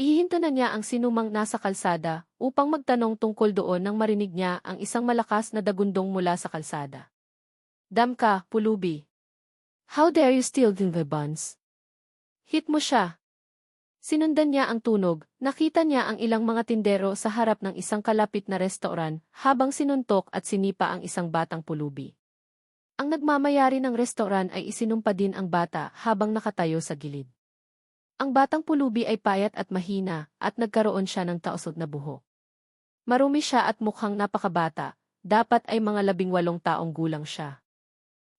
Speaker 1: Ihihinto na niya ang sinumang nasa kalsada upang magtanong tungkol doon nang marinig niya ang isang malakas na dagundong mula sa kalsada. Dam ka, pulubi. How dare you steal the buns? Hit mo siya. Sinundan niya ang tunog, nakita niya ang ilang mga tindero sa harap ng isang kalapit na restauran habang sinuntok at sinipa ang isang batang pulubi. Ang nagmamayari ng restauran ay isinumpa din ang bata habang nakatayo sa gilid. Ang batang pulubi ay payat at mahina at nagkaroon siya ng taosod na buhok. Marumi siya at mukhang napakabata, dapat ay mga 18 taong gulang siya.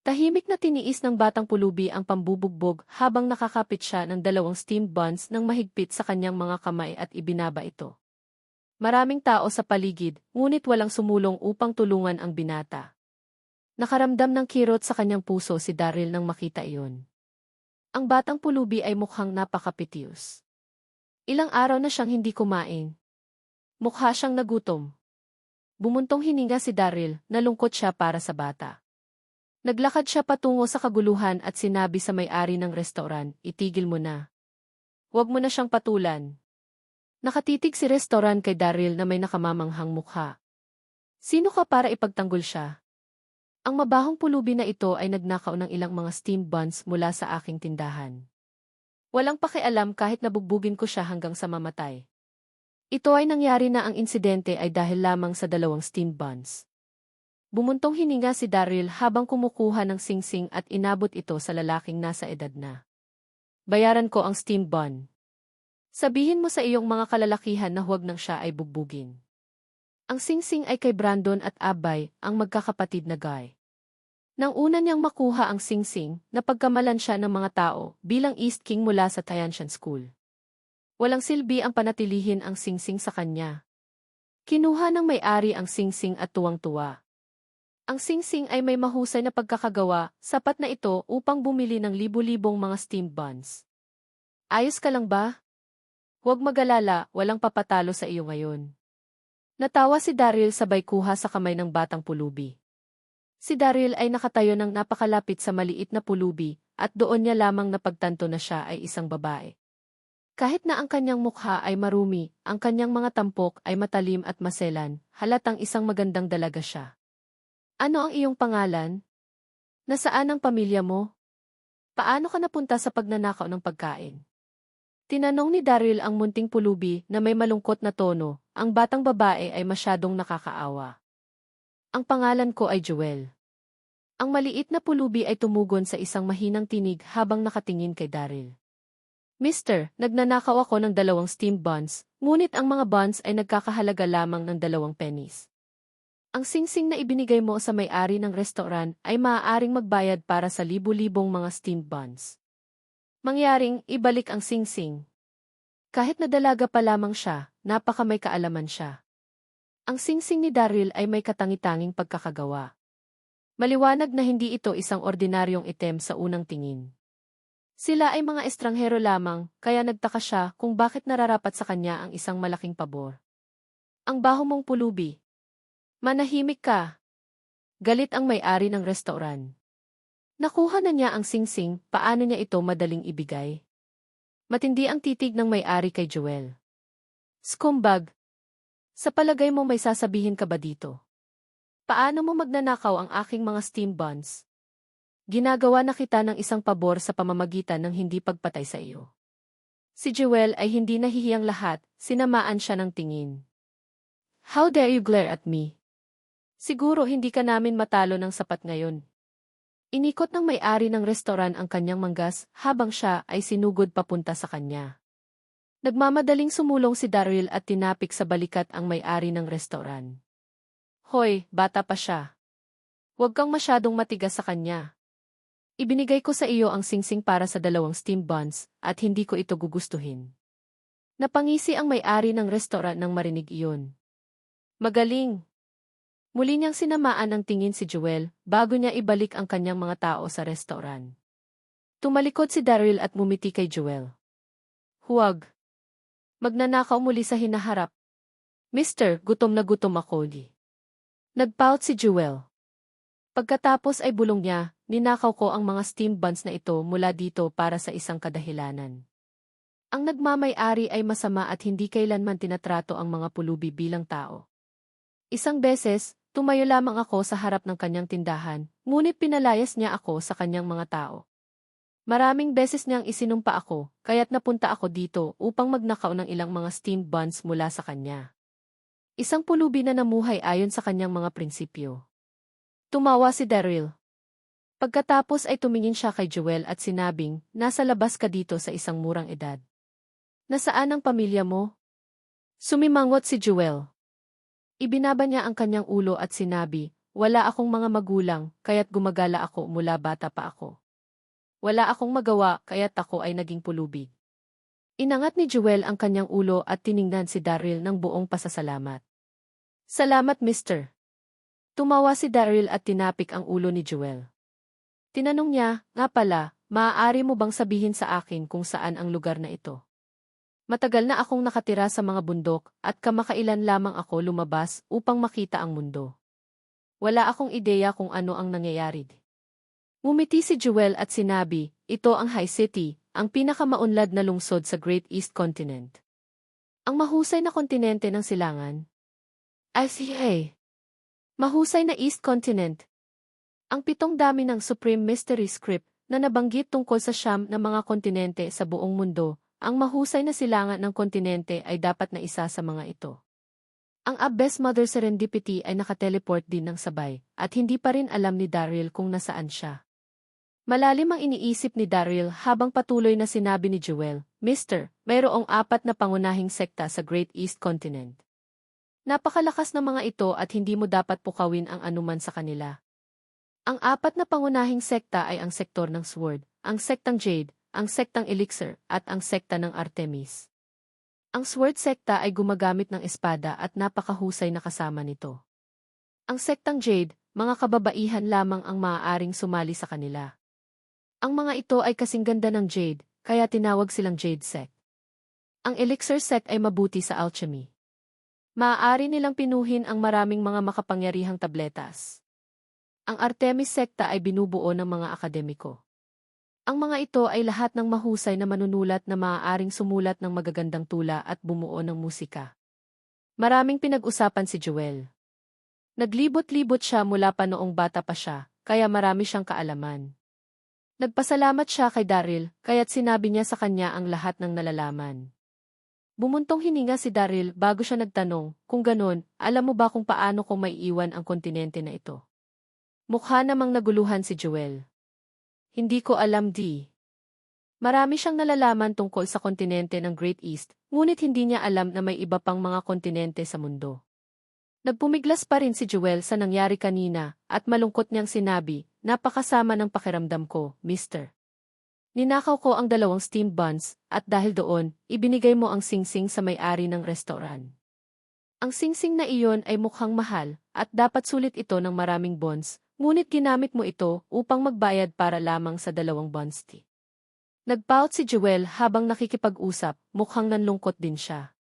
Speaker 1: Tahimik na tiniis ng batang pulubi ang pambubugbog habang nakakapit siya ng 2 steamed buns ng mahigpit sa kanyang mga kamay at ibinaba ito. Maraming tao sa paligid, ngunit walang sumulong upang tulungan ang binata. Nakaramdam ng kirot sa kanyang puso si Daryl nang makita iyon. Ang batang pulubi ay mukhang napakapitius. Ilang araw na siyang hindi kumain. Mukha siyang nagutom. Bumuntong hininga si Daryl, nalungkot siya para sa bata. Naglakad siya patungo sa kaguluhan at sinabi sa may-ari ng restauran, itigil mo na. Huwag mo na siyang patulan. Nakatitig si restaurant kay Daryl na may nakamamanghang mukha. Sino ka para ipagtanggol siya? Ang mabahong pulubi na ito ay nagnakaw ng ilang mga steamed buns mula sa aking tindahan. Walang pakialam kahit nabugbugin ko siya hanggang sa mamatay. Ito ay nangyari na ang insidente ay dahil lamang sa 2 steamed buns. Bumuntong hininga si Daryl habang kumukuha ng singsing at inabot ito sa lalaking nasa edad na. Bayaran ko ang steamed bun. Sabihin mo sa iyong mga kalalakihan na huwag nang siya ay bugbugin. Ang singsing ay kay Brandon at Abay, ang magkakapatid na guy. Nang una niyang makuha ang singsing, napagkamalan siya ng mga tao bilang East King mula sa Tianshan School. Walang silbi ang panatilihin ang singsing sa kanya. Kinuha ng may-ari ang singsing at tuwang-tuwa. Ang singsing ay may mahusay na pagkakagawa, sapat na ito upang bumili ng libu-libong mga steamed buns. Ayos ka lang ba? Huwag mag-alala, walang papatalo sa iyo ngayon. Natawa si Daryl sabay kuha sa kamay ng batang pulubi. Si Daryl ay nakatayo ng napakalapit sa maliit na pulubi, at doon niya lamang napagtanto na siya ay isang babae. Kahit na ang kanyang mukha ay marumi, ang kanyang mga tampok ay matalim at maselan, halatang isang magandang dalaga siya. Ano ang iyong pangalan? Nasaan ang pamilya mo? Paano ka napunta sa pagnanakaw ng pagkain? Tinanong ni Daryl ang munting pulubi na may malungkot na tono, ang batang babae ay masyadong nakakaawa. Ang pangalan ko ay Joel. Ang maliit na pulubi ay tumugon sa isang mahinang tinig habang nakatingin kay Daryl. Mister, nagnanakaw ako ng 2 steamed buns, ngunit ang mga buns ay nagkakahalaga lamang ng 2 pennies. Ang singsing na ibinigay mo sa may-ari ng restaurant ay maaaring magbayad para sa libu-libong mga steamed buns. Mangyaring ibalik ang singsing. Kahit na dalaga pa lamang siya, napaka may kaalaman siya. Ang singsing ni Daryl ay may katangi-tanging pagkakagawa. Maliwanag na hindi ito isang ordinaryong item sa unang tingin. Sila ay mga estranghero lamang, kaya nagtaka siya kung bakit nararapat sa kanya ang isang malaking pabor. Ang baho mong pulubi. Manahimik ka. Galit ang may-ari ng restaurant. Nakuha na niya ang singsing, paano niya ito madaling ibigay? Matindi ang titig ng may-ari kay Joel. Scumbag. Sa palagay mo may sasabihin ka ba dito? Paano mo magnanakaw ang aking mga steamed buns? Ginagawa na kita ng isang pabor sa pamamagitan ng hindi pagpatay sa iyo. Si Joel ay hindi nahihiyang lahat, sinamaan siya ng tingin. How dare you glare at me? Siguro hindi ka namin matalo ng sapat ngayon. Inikot ng may-ari ng restaurant ang kanyang manggas habang siya ay sinugod papunta sa kanya. Nagmamadaling sumulong si Daryl at tinapik sa balikat ang may-ari ng restaurant. Hoy, bata pa siya. Huwag kang masyadong matigas sa kanya. Ibinigay ko sa iyo ang singsing para sa 2 steamed buns at hindi ko ito gugustuhin. Napangisi ang may-ari ng restaurant nang marinig iyon. Magaling! Muli niyang sinamaan ng tingin si Joel bago niya ibalik ang kanyang mga tao sa restaurant. Tumalikod si Daryl at mumiti kay Joel. Huwag! Magnanakaw muli sa hinaharap. Mister, gutom na gutom ako. Nagpout si Joel. Pagkatapos ay bulong niya, ninakaw ko ang mga steamed buns na ito mula dito para sa isang kadahilanan. Ang nagmamay-ari ay masama at hindi kailanman tinatrato ang mga pulubi bilang tao. Isang beses, tumayo lamang ako sa harap ng kanyang tindahan, ngunit pinalayas niya ako sa kanyang mga tao. Maraming beses niyang isinumpa ako, kaya't napunta ako dito upang magnakaw ng ilang mga steamed buns mula sa kanya. Isang pulubi na namuhay ayon sa kanyang mga prinsipyo. Tumawa si Daryl. Pagkatapos ay tumingin siya kay Joel at sinabing, nasa labas ka dito sa isang murang edad. Nasaan ang pamilya mo? Sumimangot si Joel. Ibinaba niya ang kanyang ulo at sinabi, wala akong mga magulang, kaya't gumagala ako mula bata pa ako. Wala akong magawa, kaya't ako ay naging pulubi. Inangat ni Joel ang kanyang ulo at tiningnan si Daryl ng buong pasasalamat. Salamat, mister. Tumawa si Daryl at tinapik ang ulo ni Joel. Tinanong niya, nga pala, maaari mo bang sabihin sa akin kung saan ang lugar na ito? Matagal na akong nakatira sa mga bundok at kamakailan lamang ako lumabas upang makita ang mundo. Wala akong ideya kung ano ang nangyayari. Ngumiti si Joel at sinabi, ito ang High City, ang pinakamaunlad na lungsod sa Great East Continent. Ang mahusay na kontinente ng silangan. I see. Mahusay na East Continent. Ang 7 dami ng Supreme Mystery Script na nabanggit tungkol sa 9 na mga kontinente sa buong mundo, ang mahusay na silangan ng kontinente ay dapat na isa sa mga ito. Ang Abyss Mother Serendipity ay nakateleport din ng sabay, at hindi pa rin alam ni Daryl kung nasaan siya. Malalim ang iniisip ni Daryl habang patuloy na sinabi ni Joel, Mister, mayroong 4 na pangunahing sekta sa Great East Continent. Napakalakas ng mga ito at hindi mo dapat pukawin ang anuman sa kanila. Ang 4 na pangunahing sekta ay ang sektor ng Sword, ang sektang Jade, ang sektang Elixir, at ang sekta ng Artemis. Ang Sword sekta ay gumagamit ng espada at napakahusay na kasama nito. Ang sektang Jade, mga kababaihan lamang ang maaaring sumali sa kanila. Ang mga ito ay kasing ganda ng Jade, kaya tinawag silang Jade sect. Ang Elixir sect ay mabuti sa alchemy. Maaari nilang pinuhin ang maraming mga makapangyarihang tabletas. Ang Artemis sekta ay binubuo ng mga akademiko. Ang mga ito ay lahat ng mahusay na manunulat na maaaring sumulat ng magagandang tula at bumuo ng musika. Maraming pinag-usapan si Joel. Naglibot-libot siya mula pa noong bata pa siya, kaya marami siyang kaalaman. Nagpasalamat siya kay Daryl, kaya't sinabi niya sa kanya ang lahat ng nalalaman. Bumuntong hininga si Daryl bago siya nagtanong, kung ganon, alam mo ba kung paano kung maiiwan ang kontinente na ito? Mukha namang naguluhan si Joel. Hindi ko alam Marami siyang nalalaman tungkol sa kontinente ng Great East, ngunit hindi niya alam na may iba pang mga kontinente sa mundo. Nagpumiglas pa rin si Joel sa nangyari kanina, at malungkot niyang sinabi, napakasama ng pakiramdam ko, mister. Ninakaw ko ang 2 steamed buns, at dahil doon, ibinigay mo ang singsing sa may-ari ng restaurant. Ang singsing na iyon ay mukhang mahal, at dapat sulit ito ng maraming buns, ngunit ginamit mo ito upang magbayad para lamang sa 2 buns. Nagpout si Joel habang nakikipag-usap, mukhang nanlungkot din siya.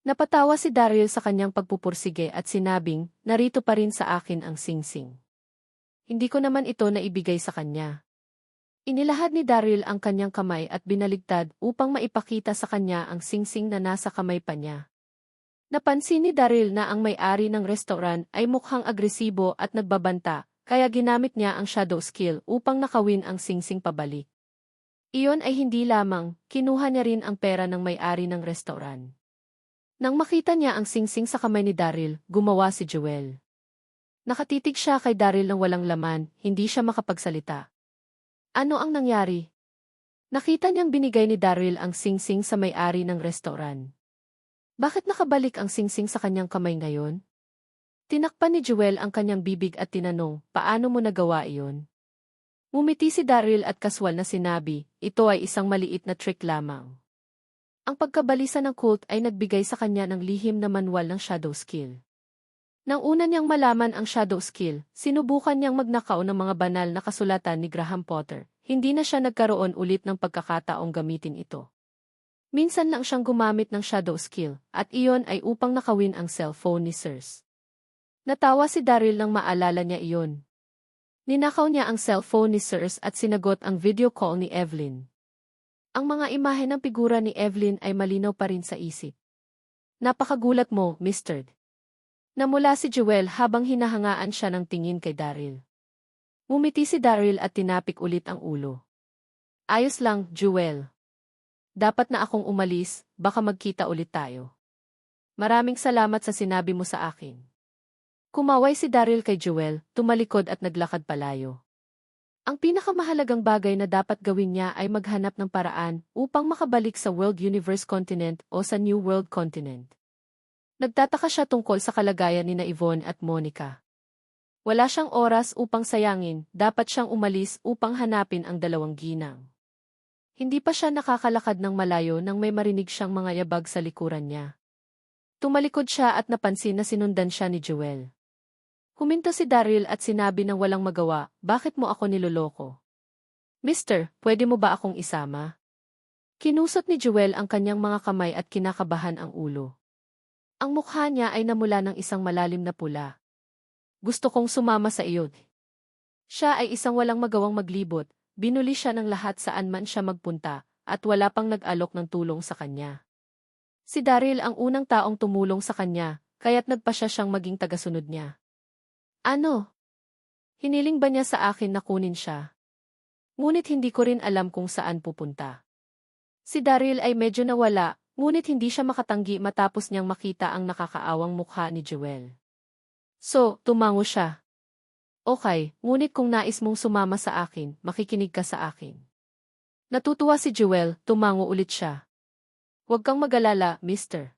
Speaker 1: Napatawa si Daryl sa kanyang pagpupursige at sinabing, narito pa rin sa akin ang singsing. Hindi ko naman ito naibigay sa kanya. Inilahad ni Daryl ang kanyang kamay at binaligtad upang maipakita sa kanya ang singsing na nasa kamay pa niya. Napansin ni Daryl na ang may-ari ng restaurant ay mukhang agresibo at nagbabanta, kaya ginamit niya ang shadow skill upang nakawin ang singsing pabalik. Iyon ay hindi lamang, kinuha niya rin ang pera ng may-ari ng restaurant. Nang makita niya ang singsing sa kamay ni Daryl, gumawa si Joel. Nakatitig siya kay Daryl ng walang laman, hindi siya makapagsalita. Ano ang nangyari? Nakita niyang binigay ni Daryl ang singsing sa may-ari ng restoran. Bakit nakabalik ang singsing sa kanyang kamay ngayon? Tinakpan ni Jewel ang kanyang bibig at tinanong, paano mo nagawa iyon? Ngumiti si Daryl at kaswal na sinabi, ito ay isang maliit na trick lamang. Ang pagkabalisa ng cult ay nagbigay sa kanya ng lihim na manual ng shadow skill. Nang una niyang malaman ang shadow skill, sinubukan niyang magnakaw ng mga banal na kasulatan ni Graham Potter. Hindi na siya nagkaroon ulit ng pagkakataong gamitin ito. Minsan lang siyang gumamit ng shadow skill, at iyon ay upang nakawin ang cellphone ni Sirs. Natawa si Daryl nang maalala niya iyon. Ninakaw niya ang cellphone ni Sirs at sinagot ang video call ni Evelyn. Ang mga imahe ng figura ni Evelyn ay malinaw pa rin sa isip. Napakagulat mo, Mr. Namula si Jewel habang hinahangaan siya ng tingin kay Daryl. Ngumiti si Daryl at tinapik ulit ang ulo. Ayos lang, Jewel. Dapat na akong umalis, baka magkita ulit tayo. Maraming salamat sa sinabi mo sa akin. Kumaway si Daryl kay Jewel, tumalikod at naglakad palayo. Ang pinakamahalagang bagay na dapat gawin niya ay maghanap ng paraan upang makabalik sa World Universe Continent o sa New World Continent. Nagtataka siya tungkol sa kalagayan ni Yvonne at Monica. Wala siyang oras upang sayangin, dapat siyang umalis upang hanapin ang dalawang ginang. Hindi pa siya nakakalakad ng malayo nang may marinig siyang mga yabag sa likuran niya. Tumalikod siya at napansin na sinundan siya ni Jewel. Huminto si Daryl at sinabi ng walang magawa, bakit mo ako niloloko? Mister, pwede mo ba akong isama? Kinusot ni Jewel ang kanyang mga kamay at kinakabahan ang ulo. Ang mukha niya ay namula ng isang malalim na pula. Gusto kong sumama sa iyo. Siya ay isang walang magawang maglibot, binuli siya ng lahat saan man siya magpunta, at wala pang nag-alok ng tulong sa kanya. Si Daryl ang unang taong tumulong sa kanya, kaya't nagpasya siyang maging tagasunod niya. Ano? Hiniling ba niya sa akin na kunin siya? Ngunit hindi ko rin alam kung saan pupunta. Si Daryl ay medyo nawala, ngunit hindi siya makatanggi matapos niyang makita ang nakakaawang mukha ni Jewel. So, tumango siya. Okay, ngunit kung nais mong sumama sa akin, makikinig ka sa akin. Natutuwa si Jewel, tumango ulit siya. Huwag kang mag-alala, mister.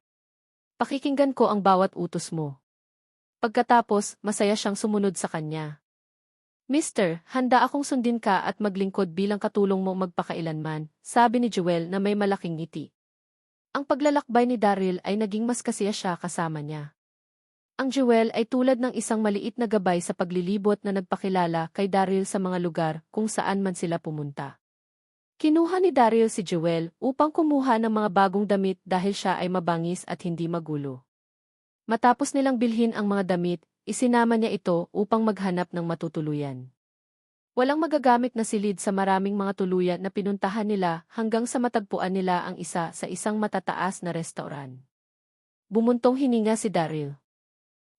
Speaker 1: Pakikinggan ko ang bawat utos mo. Pagkatapos, masaya siyang sumunod sa kanya. Mister, handa akong sundin ka at maglingkod bilang katulong mo magpakailanman, sabi ni Jewel na may malaking ngiti. Ang paglalakbay ni Daryl ay naging mas kasiya siya kasama niya. Ang Jewel ay tulad ng isang maliit na gabay sa paglilibot na nagpakilala kay Daryl sa mga lugar kung saan man sila pumunta. Kinuha ni Daryl si Jewel upang kumuha ng mga bagong damit dahil siya ay mabangis at hindi magulo. Matapos nilang bilhin ang mga damit, isinama niya ito upang maghanap ng matutuluyan. Walang magagamit na silid sa maraming mga tuluyan na pinuntahan nila hanggang sa matagpuan nila ang isa sa isang matataas na restauran. Bumuntong hininga si Daryl.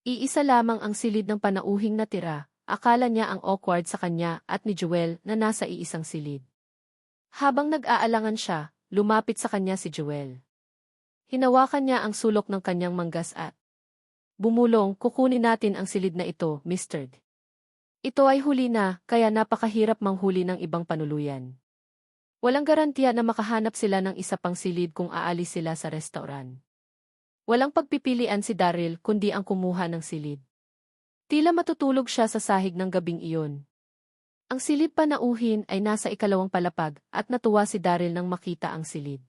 Speaker 1: Iisa lamang ang silid ng panauhing natira, akala niya ang awkward sa kanya at ni Jewel na nasa iisang silid. Habang nag-aalangan siya, lumapit sa kanya si Jewel. Hinawakan niya ang sulok ng kanyang manggas at bumulong, kukunin natin ang silid na ito, Mr. Ito ay huli na, kaya napakahirap manghuli ng ibang panuluyan. Walang garantiya na makahanap sila ng isa pang silid kung aalis sila sa restauran. Walang pagpipilian si Daryl kundi ang kumuha ng silid. Tila matutulog siya sa sahig ng gabing iyon. Ang silid panauhin ay nasa ikalawang palapag at natuwa si Daryl nang makita ang silid.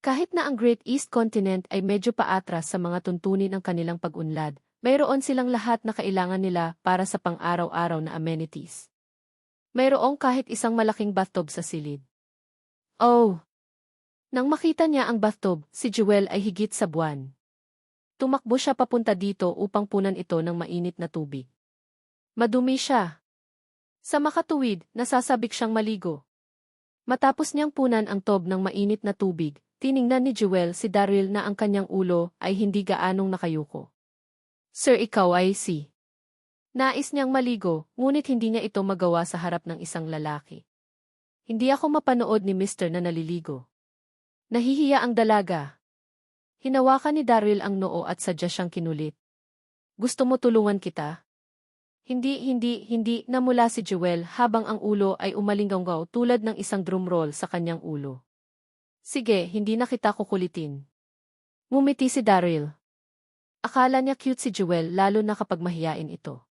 Speaker 1: Kahit na ang Great East Continent ay medyo paatras sa mga tuntunin ng kanilang pag-unlad, mayroon silang lahat na kailangan nila para sa pang-araw-araw na amenities. Mayroong kahit isang malaking bathtub sa silid. Oh! Nang makita niya ang bathtub, si Jewel ay higit sa buwan. Tumakbo siya papunta dito upang punan ito ng mainit na tubig. Madumi siya. Sa makatuwid, nasasabik siyang maligo. Matapos niyang punan ang tub ng mainit na tubig, tiningnan ni Jewel si Daryl na ang kanyang ulo ay hindi gaanong nakayuko. Sir, ikaw ay si. Nais niyang maligo, ngunit hindi niya ito magawa sa harap ng isang lalaki. Hindi ako mapanood ni Mr. na naliligo. Nahihiya ang dalaga. Hinawakan ni Daryl ang noo at sadya siyang kinulit. Gusto mo tulungan kita? Hindi, namula si Jewel habang ang ulo ay umalinggaw tulad ng isang drumroll sa kanyang ulo. Sige, hindi na kita kukulitin. Ngumiti si Daryl. Akala niya cute si Jewel lalo na kapag mahiyain ito.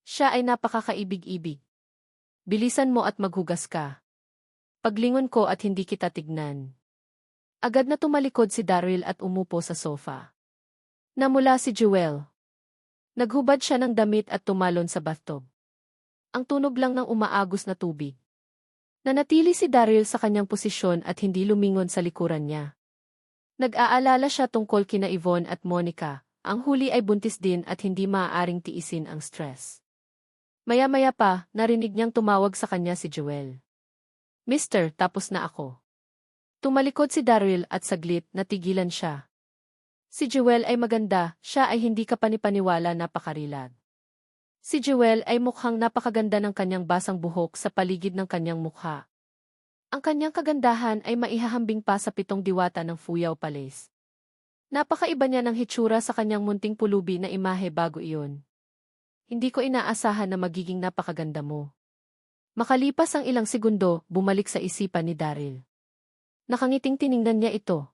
Speaker 1: Siya ay napakakaibig-ibig. Bilisan mo at maghugas ka. Paglingon ko at hindi kita tignan. Agad na tumalikod si Daryl at umupo sa sofa. Namula si Jewel. Naghubad siya ng damit at tumalon sa bathtub. Ang tunog lang ng umaagos na tubig. Nanatili si Daryl sa kanyang posisyon at hindi lumingon sa likuran niya. Nag-aalala siya tungkol kina Yvonne at Monica, ang huli ay buntis din at hindi maaaring tiisin ang stress. Maya-maya pa, narinig niyang tumawag sa kanya si Jewel. Mister, tapos na ako. Tumalikod si Daryl at saglit natigilan siya. Si Jewel ay maganda, siya ay hindi kapanipaniwala napakarilag. Si Jewel ay mukhang napakaganda ng kanyang basang buhok sa paligid ng kanyang mukha. Ang kanyang kagandahan ay maihahambing pa sa 7 diwata ng Fuyao Palace. Napakaiba niya ng hitsura sa kanyang munting pulubi na imahe bago iyon. Hindi ko inaasahan na magiging napakaganda mo. Makalipas ang ilang segundo, bumalik sa isipan ni Daryl. Nakangiting tiningnan niya ito.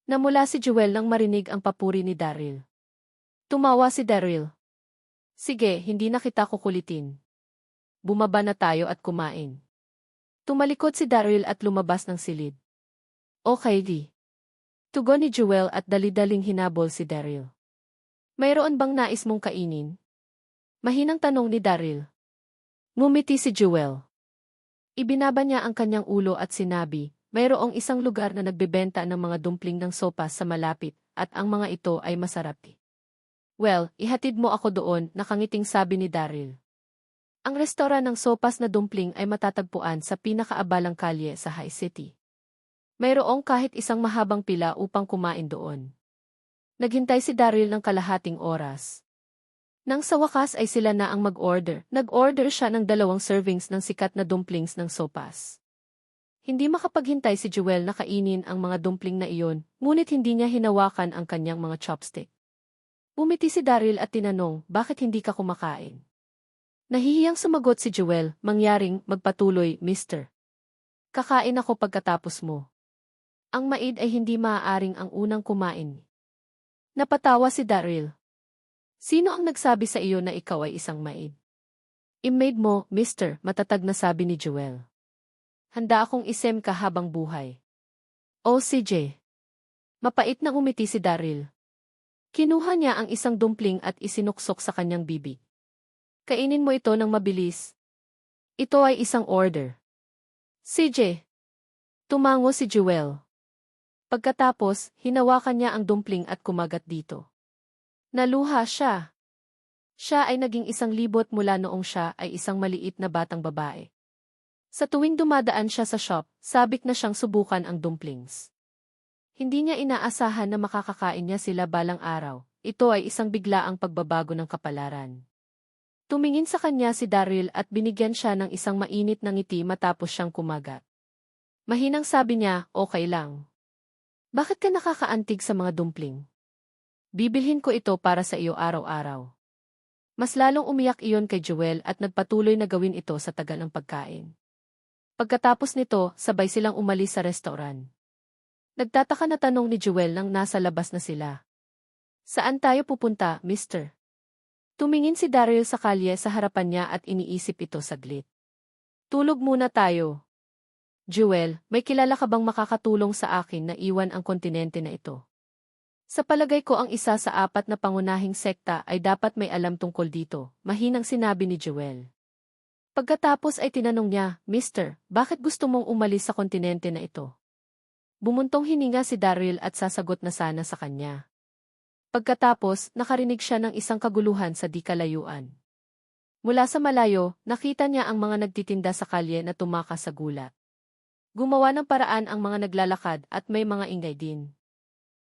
Speaker 1: Namula si Jewel nang marinig ang papuri ni Daryl. Tumawa si Daryl. Sige, hindi na kita kukulitin. Bumaba na tayo at kumain. Tumalikod si Daryl at lumabas ng silid. Okay di. Tugon ni Jewel at dali-daling hinabol si Daryl. Mayroon bang nais mong kainin? Mahinang tanong ni Daryl. Ngumiti si Jewel. Ibinaba niya ang kanyang ulo at sinabi, mayroong isang lugar na nagbebenta ng mga dumpling ng sopas sa malapit, at ang mga ito ay masarap. Well, ihatid mo ako doon, nakangiting sabi ni Daryl. Ang restoran ng sopas na dumpling ay matatagpuan sa pinakaabalang kalye sa High City. Mayroong kahit isang mahabang pila upang kumain doon. Naghintay si Daryl ng kalahating oras. Nang sa wakas ay sila na ang mag-order, nag-order siya ng 2 servings ng sikat na dumplings ng sopas. Hindi makapaghintay si Jewel na kainin ang mga dumpling na iyon, ngunit hindi niya hinawakan ang kanyang mga chopstick. Bumiti si Daryl at tinanong, bakit hindi ka kumakain? Nahihiyang sumagot si Jewel, mangyaring, magpatuloy, mister. Kakain ako pagkatapos mo. Ang maid ay hindi maaaring ang unang kumain. Napatawa si Daryl. Sino ang nagsabi sa iyo na ikaw ay isang maid? Im-maid mo, mister, matatag na sabi ni Jewel. Handa akong isem ka habang buhay. O CJ. Mapait na umiti si Daryl. Kinuha niya ang isang dumpling at isinuksok sa kanyang bibig. Kainin mo ito ng mabilis. Ito ay isang order. CJ. Tumango si Jewel. Pagkatapos, hinawakan niya ang dumpling at kumagat dito. Naluha siya. Siya ay naging 1,000 mula noong siya ay isang maliit na batang babae. Sa tuwing dumadaan siya sa shop, sabik na siyang subukan ang dumplings. Hindi niya inaasahan na makakakain niya sila balang araw. Ito ay isang biglaang pagbabago ng kapalaran. Tumingin sa kanya si Daryl at binigyan siya ng isang mainit na ngiti matapos siyang kumagat. Mahinang sabi niya, okay lang. Bakit ka nakakaantig sa mga dumpling? Bibilhin ko ito para sa iyo araw-araw. Mas lalong umiyak iyon kay Jewel at nagpatuloy na gawin ito sa tagal ng pagkain. Pagkatapos nito, sabay silang umalis sa restaurant. Nagtataka na tanong ni Jewel nang nasa labas na sila. Saan tayo pupunta, mister? Tumingin si Daryl sa kalye sa harapan niya at iniisip ito saglit. Tulog muna tayo. Jewel, may kilala ka bang makakatulong sa akin na iwan ang kontinente na ito? Sa palagay ko ang isa sa 4 na pangunahing sekta ay dapat may alam tungkol dito, mahinang sinabi ni Jewel. Pagkatapos ay tinanong niya, Mister, bakit gusto mong umalis sa kontinente na ito? Bumuntong hininga si Daryl at sasagot na sana sa kanya. Pagkatapos, nakarinig siya ng isang kaguluhan sa di kalayuan. Mula sa malayo, nakita niya ang mga nagtitinda sa kalye na tumakas sa gulat. Gumawa ng paraan ang mga naglalakad at may mga ingay din.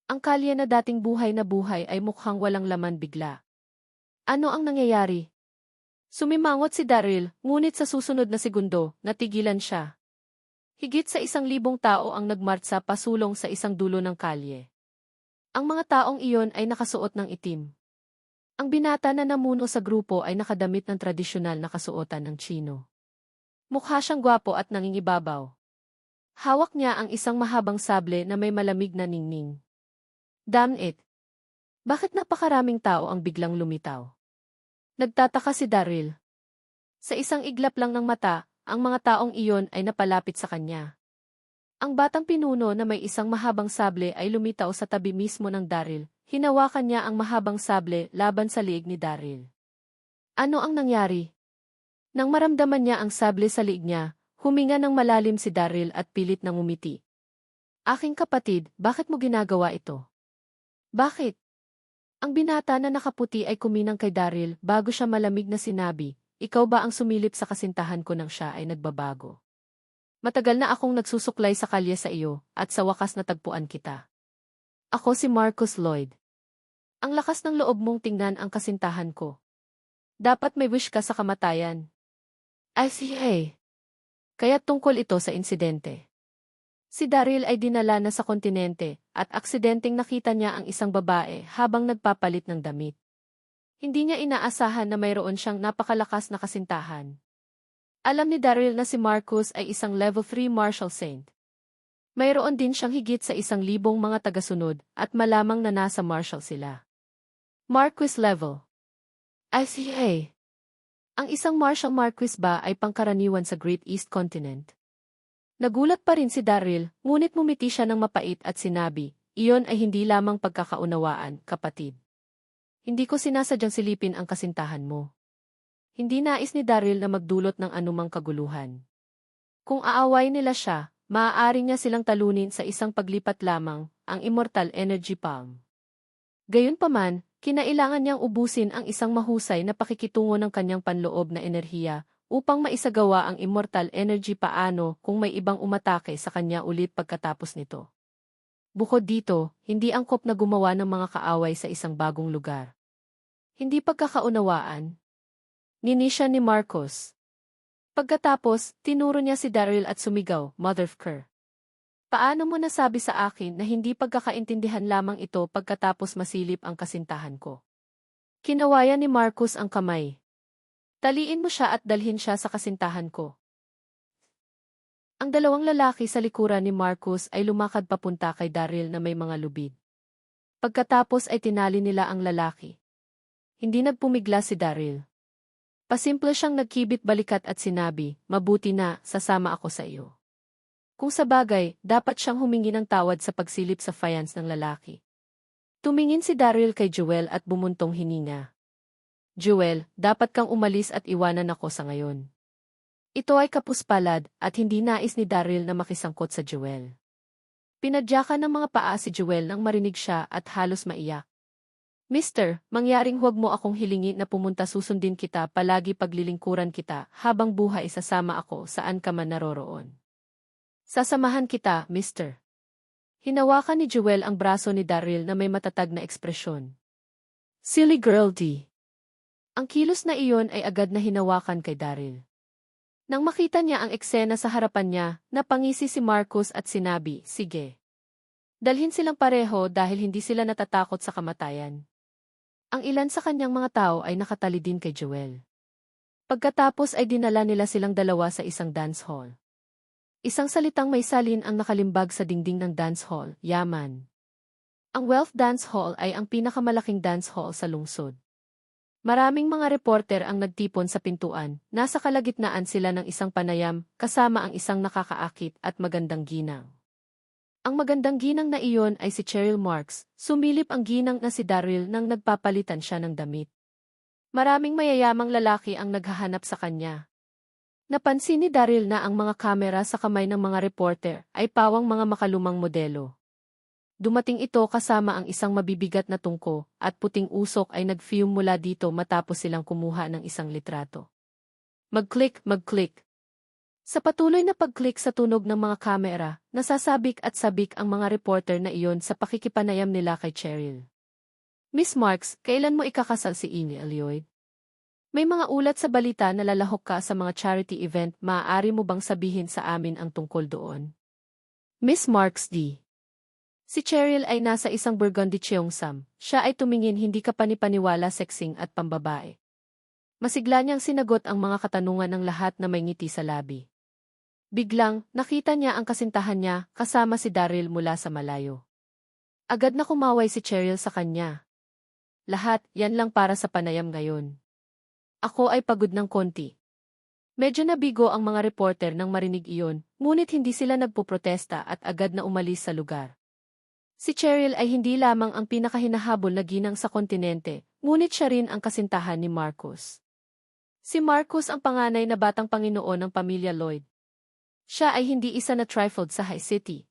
Speaker 1: Ang kalye na dating buhay na buhay ay mukhang walang laman bigla. Ano ang nangyayari? Sumimangot si Daryl, ngunit sa susunod na segundo, natigilan siya. Higit sa 1,000 tao ang nagmartsa pasulong sa isang dulo ng kalye. Ang mga taong iyon ay nakasuot ng itim. Ang binata na namuno sa grupo ay nakadamit ng tradisyonal na kasuotan ng Chino. Mukha siyang gwapo at nangingibabaw. Hawak niya ang isang mahabang sable na may malamig na ningning. Damn it! Bakit napakaraming tao ang biglang lumitaw? Nagtataka si Daryl. Sa isang iglap lang ng mata, ang mga taong iyon ay napalapit sa kanya. Ang batang pinuno na may isang mahabang sable ay lumitaw sa tabi mismo ng Daryl. Hinawakan niya ang mahabang sable laban sa liig ni Daryl. Ano ang nangyari? Nang maramdaman niya ang sable sa liig niya, huminga ng malalim si Daryl at pilit nang umiti. Aking kapatid, bakit mo ginagawa ito? Bakit? Ang binata na nakaputi ay kuminang kay Daryl bago siya malamig na sinabi, ikaw ba ang sumilip sa kasintahan ko nang siya ay nagbabago? Matagal na akong nagsusuklay sa kalye sa iyo, at sa wakas natagpuan kita. Ako si Marcus Lloyd. Ang lakas ng loob mong tingnan ang kasintahan ko. Dapat may wish ka sa kamatayan. I see. Kaya tungkol ito sa insidente. Si Daryl ay dinala na sa kontinente, at aksidenteng nakita niya ang isang babae habang nagpapalit ng damit. Hindi niya inaasahan na mayroon siyang napakalakas na kasintahan. Alam ni Daryl na si Marcus ay isang level 3 martial saint. Mayroon din siyang higit sa 1,000 mga tagasunod at malamang na nasa martial sila. Marquis level. I see. Ang isang martial marquis ba ay pangkaraniwan sa Great East Continent? Nagulat pa rin si Daryl, ngunit mumiti siya ng mapait at sinabi, iyon ay hindi lamang pagkakaunawaan, kapatid. Hindi ko sinasadyang silipin ang kasintahan mo. Hindi nais ni Daryl na magdulot ng anumang kaguluhan. Kung aaway nila siya, maaari niya silang talunin sa isang paglipat lamang, ang Immortal Energy Palm. Gayunpaman, kinailangan niyang ubusin ang isang mahusay na pakikitungo ng kanyang panloob na enerhiya upang maisagawa ang Immortal Energy paano kung may ibang umatake sa kanya ulit pagkatapos nito. Bukod dito, hindi angkop na gumawa ng mga kaaway sa isang bagong lugar. Hindi pagkakaunawaan. Ninisya ni Marcos. Pagkatapos, tinuro niya si Daryl at sumigaw, Motherfucker. Paano mo nasabi sa akin na hindi pagkakaintindihan lamang ito pagkatapos masilip ang kasintahan ko? Kinawayan ni Marcus ang kamay. Taliin mo siya at dalhin siya sa kasintahan ko. Ang dalawang lalaki sa likuran ni Marcus ay lumakad papunta kay Daryl na may mga lubid. Pagkatapos ay tinali nila ang lalaki. Hindi nagpumigla si Daryl. Pasimple siyang nagkibit balikat at sinabi, mabuti na, sasama ako sa iyo. Kung sa bagay, dapat siyang humingi ng tawad sa pagsilip sa faience ng lalaki. Tumingin si Daryl kay Joel at bumuntong hininga. Joel, dapat kang umalis at iwanan ako sa ngayon. Ito ay kapuspalad at hindi nais ni Daryl na makisangkot sa Joel. Pinadyakan ng mga paa si Joel nang marinig siya at halos maiyak. Mister, mangyaring huwag mo akong hilingin na pumunta susundin kita palagi paglilingkuran kita habang buhay sasama ako saan ka man naroroon. Sasamahan kita, mister. Hinawakan ni Joel ang braso ni Daryl na may matatag na ekspresyon. Silly girl D. Ang kilos na iyon ay agad na hinawakan kay Daryl. Nang makita niya ang eksena sa harapan niya, napangisi si Marcus at sinabi, sige. Dalhin silang pareho dahil hindi sila natatakot sa kamatayan. Ang ilan sa kanyang mga tao ay nakatali din kay Joel. Pagkatapos ay dinala nila silang dalawa sa isang dance hall. Isang salitang may salin ang nakalimbag sa dingding ng dance hall, yaman. Ang Wealth Dance Hall ay ang pinakamalaking dance hall sa lungsod. Maraming mga reporter ang nagtipon sa pintuan, nasa kalagitnaan sila ng isang panayam, kasama ang isang nakakaakit at magandang ginang. Ang magandang ginang na iyon ay si Cheryl Marks, sumilip ang ginang na si Daryl nang nagpapalitan siya ng damit. Maraming mayayamang lalaki ang naghahanap sa kanya. Napansin ni Daryl na ang mga kamera sa kamay ng mga reporter ay pawang mga makalumang modelo. Dumating ito kasama ang isang mabibigat na tungko at puting usok ay nag-fume mula dito matapos silang kumuha ng isang litrato. Mag-click. Sa patuloy na pag-click sa tunog ng mga kamera, nasasabik at sabik ang mga reporter na iyon sa pakikipanayam nila kay Cheryl. Miss Marks, kailan mo ikakasal si Amy Lloyd? May mga ulat sa balita na lalahok ka sa mga charity event, maaari mo bang sabihin sa amin ang tungkol doon? Miss Marks D. Si Cheryl ay nasa isang Burgundy Cheongsam. Siya ay tumingin hindi kapanipaniwala sexing at pambabae. Masigla niyang sinagot ang mga katanungan ng lahat na may ngiti sa labi. Biglang, nakita niya ang kasintahan niya kasama si Daryl mula sa malayo. Agad na kumaway si Cheryl sa kanya. Lahat, yan lang para sa panayam ngayon. Ako ay pagod ng konti. Medyo nabigo ang mga reporter nang marinig iyon, ngunit hindi sila nagpoprotesta at agad na umalis sa lugar. Si Cheryl ay hindi lamang ang pinakahinahabol na ginang sa kontinente, ngunit siya rin ang kasintahan ni Marcus. Si Marcus ang panganay na batang Panginoon ng pamilya Lloyd. Siya ay hindi isa na trifled sa High City.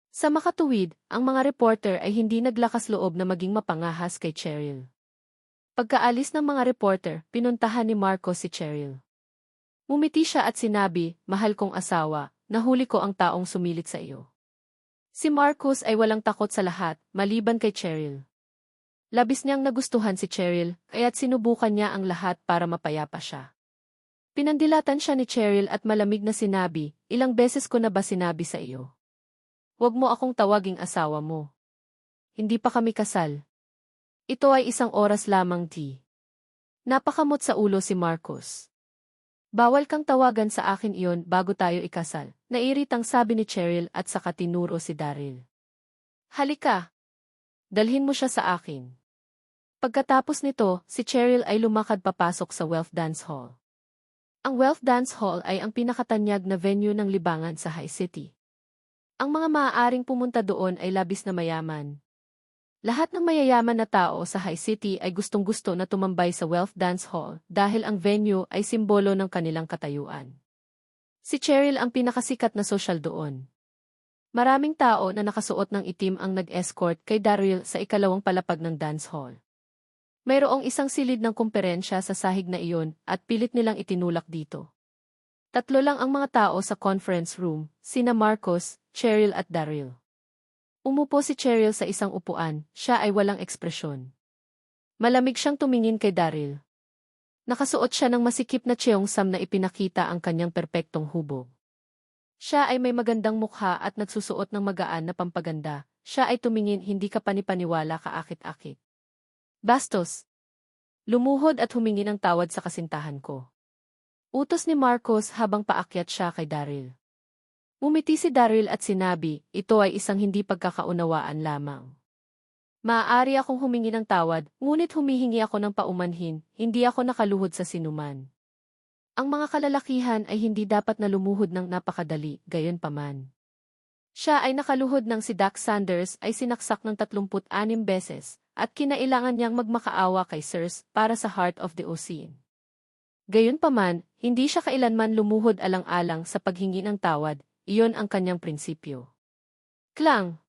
Speaker 1: Sa makatuwid, ang mga reporter ay hindi naglakas loob na maging mapangahas kay Cheryl. Pagkaalis ng mga reporter, pinuntahan ni Marcus si Cheryl. Ngumiti siya at sinabi, "Mahal kong asawa, nahuli ko ang taong sumilit sa iyo." Si Marcus ay walang takot sa lahat, maliban kay Cheryl. Labis niyang nagustuhan si Cheryl, kaya't sinubukan niya ang lahat para mapayapa siya. Pinandilatan siya ni Cheryl at malamig na sinabi, "Ilang beses ko na ba sinabi sa iyo? Huwag mo akong tawaging asawa mo. Hindi pa kami kasal. Ito ay isang oras lamang, T." Napakamot sa ulo si Marcus. "Bawal kang tawagan sa akin iyon bago tayo ikasal," nairitang sabi ni Cheryl at saka tinuro si Daryl. "Halika. Dalhin mo siya sa akin." Pagkatapos nito, si Cheryl ay lumakad papasok sa Wealth Dance Hall. Ang Wealth Dance Hall ay ang pinakatanyag na venue ng libangan sa High City. Ang mga maaaring pumunta doon ay labis na mayaman. Lahat ng mayayaman na tao sa High City ay gustong-gusto na tumambay sa Wealth Dance Hall dahil ang venue ay simbolo ng kanilang katayuan. Si Cheryl ang pinakasikat na sosyal doon. Maraming tao na nakasuot ng itim ang nag-escort kay Daryl sa ikalawang palapag ng dance hall. Mayroong isang silid ng kumperensya sa sahig na iyon at pilit nilang itinulak dito. 3 lang ang mga tao sa conference room, sina Marcus, Cheryl at Daryl. Umupo si Cheryl sa isang upuan, siya ay walang ekspresyon. Malamig siyang tumingin kay Daryl. Nakasuot siya ng masikip na cheongsam na ipinakita ang kanyang perpektong hubog. Siya ay may magandang mukha at nagsusuot ng magaan na pampaganda. Siya ay tumingin hindi kapanipaniwala kaakit-akit. "Bastos. Lumuhod at humingi ng tawad sa kasintahan ko." Utos ni Marcos habang paakyat siya kay Daryl. Umiti si Daryl at sinabi, "Ito ay isang hindi pagkakaunawaan lamang. Maaari akong humingi ng tawad, ngunit humihingi ako ng paumanhin, hindi ako nakaluhod sa sinuman. Ang mga kalalakihan ay hindi dapat na lumuhod ng napakadali, gayunpaman. Siya ay nakaluhod ng si Doc Sanders ay sinaksak ng 36 beses, at kinailangan niyang magmakaawa kay Sirs para sa Heart of the Ocean. Gayunpaman, hindi siya kailanman lumuhod alang-alang sa paghingi ng tawad, iyon ang kanyang prinsipyo." Klang!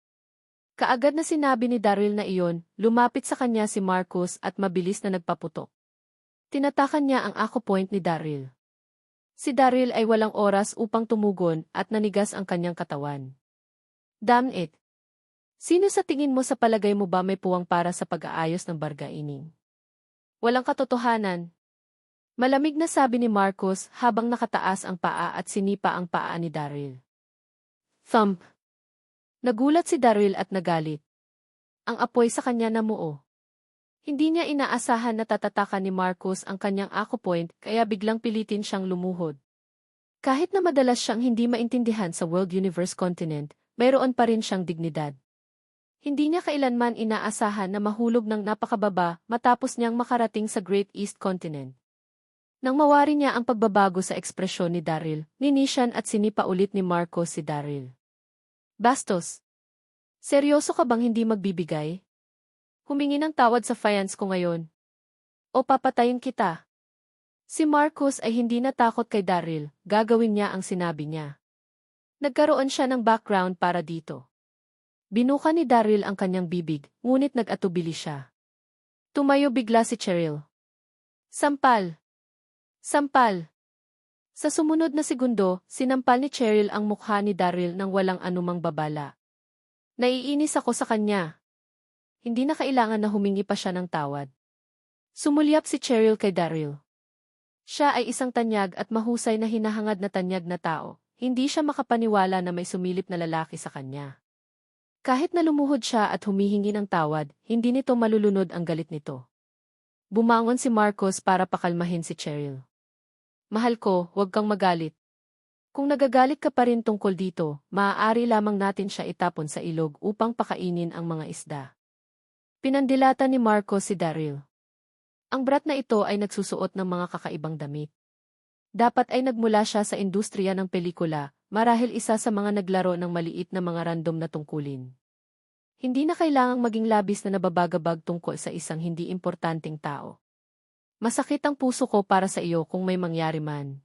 Speaker 1: Kaagad na sinabi ni Daryl na iyon, lumapit sa kanya si Marcus at mabilis na nagpaputok. Tinatakan niya ang ako point ni Daryl. Si Daryl ay walang oras upang tumugon at nanigas ang kanyang katawan. "Damn it! Sino sa tingin mo sa palagay mo ba may puwang para sa pag-aayos ng bargaining? Walang katotohanan." Malamig na sabi ni Marcus habang nakataas ang paa at sinipa ang paa ni Daryl. Thump! Nagulat si Daryl at nagalit. Ang apoy sa kanya namuo. Hindi niya inaasahan na tatatakan ni Marcus ang kanyang ako point kaya biglang pilitin siyang lumuhod. Kahit na madalas siyang hindi maintindihan sa World Universe Continent, mayroon pa rin siyang dignidad. Hindi niya kailanman inaasahan na mahulog ng napakababa matapos niyang makarating sa Great East Continent. Nang mawari niya ang pagbabago sa ekspresyon ni Daryl, ninisyan at sinipa ulit ni Marcos si Daryl. "Bastos! Seryoso ka bang hindi magbibigay? Humingi ng tawad sa fiance ko ngayon. O papatayin kita." Si Marcos ay hindi natakot kay Daryl, gagawin niya ang sinabi niya. Nagkaroon siya ng background para dito. Binuka ni Daryl ang kanyang bibig, ngunit nag-atubili siya. Tumayo bigla si Cheryl. "Sampal! Sampal!" Sa sumunod na segundo, sinampal ni Cheryl ang mukha ni Daryl nang walang anumang babala. "Naiinis ako sa kanya." Hindi na kailangan na humingi pa siya ng tawad. Sumulyap si Cheryl kay Daryl. Siya ay isang tanyag at mahusay na hinahangad na tanyag na tao. Hindi siya makapaniwala na may sumilip na lalaki sa kanya. Kahit na lumuhod siya at humihingi ng tawad, hindi nito malulunod ang galit nito. Bumangon si Marcos para pakalmahin si Cheryl. Mahal ko, huwag kang magalit. Kung nagagalit ka pa rin tungkol dito, maaari lamang natin siya itapon sa ilog upang pakainin ang mga isda. Pinandilata ni Marcos si Daryl. Ang brat na ito ay nagsusuot ng mga kakaibang damit. Dapat ay nagmula siya sa industriya ng pelikula, marahil isa sa mga naglaro ng maliit na mga random na tungkulin. Hindi na kailangang maging labis na nababagabag tungkol sa isang hindi importanteng tao. Masakit ang puso ko para sa iyo kung may mangyari man.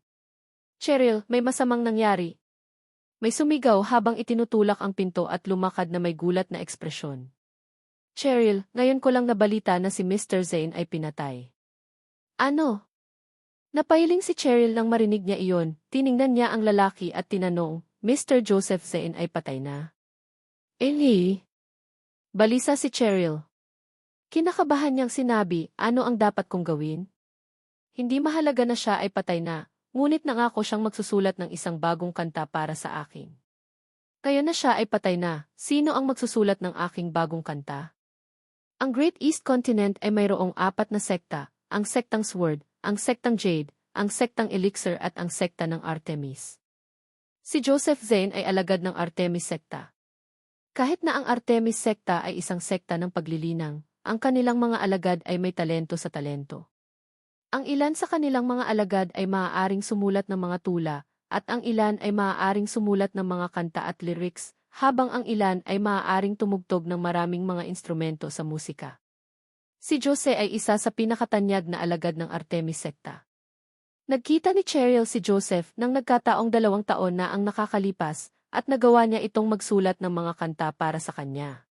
Speaker 1: Cheryl, may masamang nangyari. May sumigaw habang itinutulak ang pinto at lumakad na may gulat na ekspresyon. Cheryl, ngayon ko lang nabalita na si Mr. Zane ay pinatay. Ano? Napahiling si Cheryl nang marinig niya iyon, tiningnan niya ang lalaki at tinanong, Mr. Joseph Zane ay patay na. Eli? Balisa si Cheryl. Kinakabahan niyang sinabi, ano ang dapat kong gawin? Hindi mahalaga na siya ay patay na. Ngunit nangako siyang magsusulat ng isang bagong kanta para sa akin. Kaya na siya ay patay na, sino ang magsusulat ng aking bagong kanta? Ang Great East Continent ay mayroong 4 na sekta, ang sektang Sword, ang sektang Jade, ang sektang Elixir at ang sekta ng Artemis. Si Joseph Zane ay alagad ng Artemis sekta. Kahit na ang Artemis sekta ay isang sekta ng paglilinang, ang kanilang mga alagad ay may talento sa talento. Ang ilan sa kanilang mga alagad ay maaaring sumulat ng mga tula, at ang ilan ay maaaring sumulat ng mga kanta at lyrics, habang ang ilan ay maaaring tumugtog ng maraming mga instrumento sa musika. Si Jose ay isa sa pinakatanyag na alagad ng Artemis sekta. Nagkita ni Cheryl si Joseph nang nagkataong 2 taon na ang nakakalipas, at nagawa niya itong magsulat ng mga kanta para sa kanya.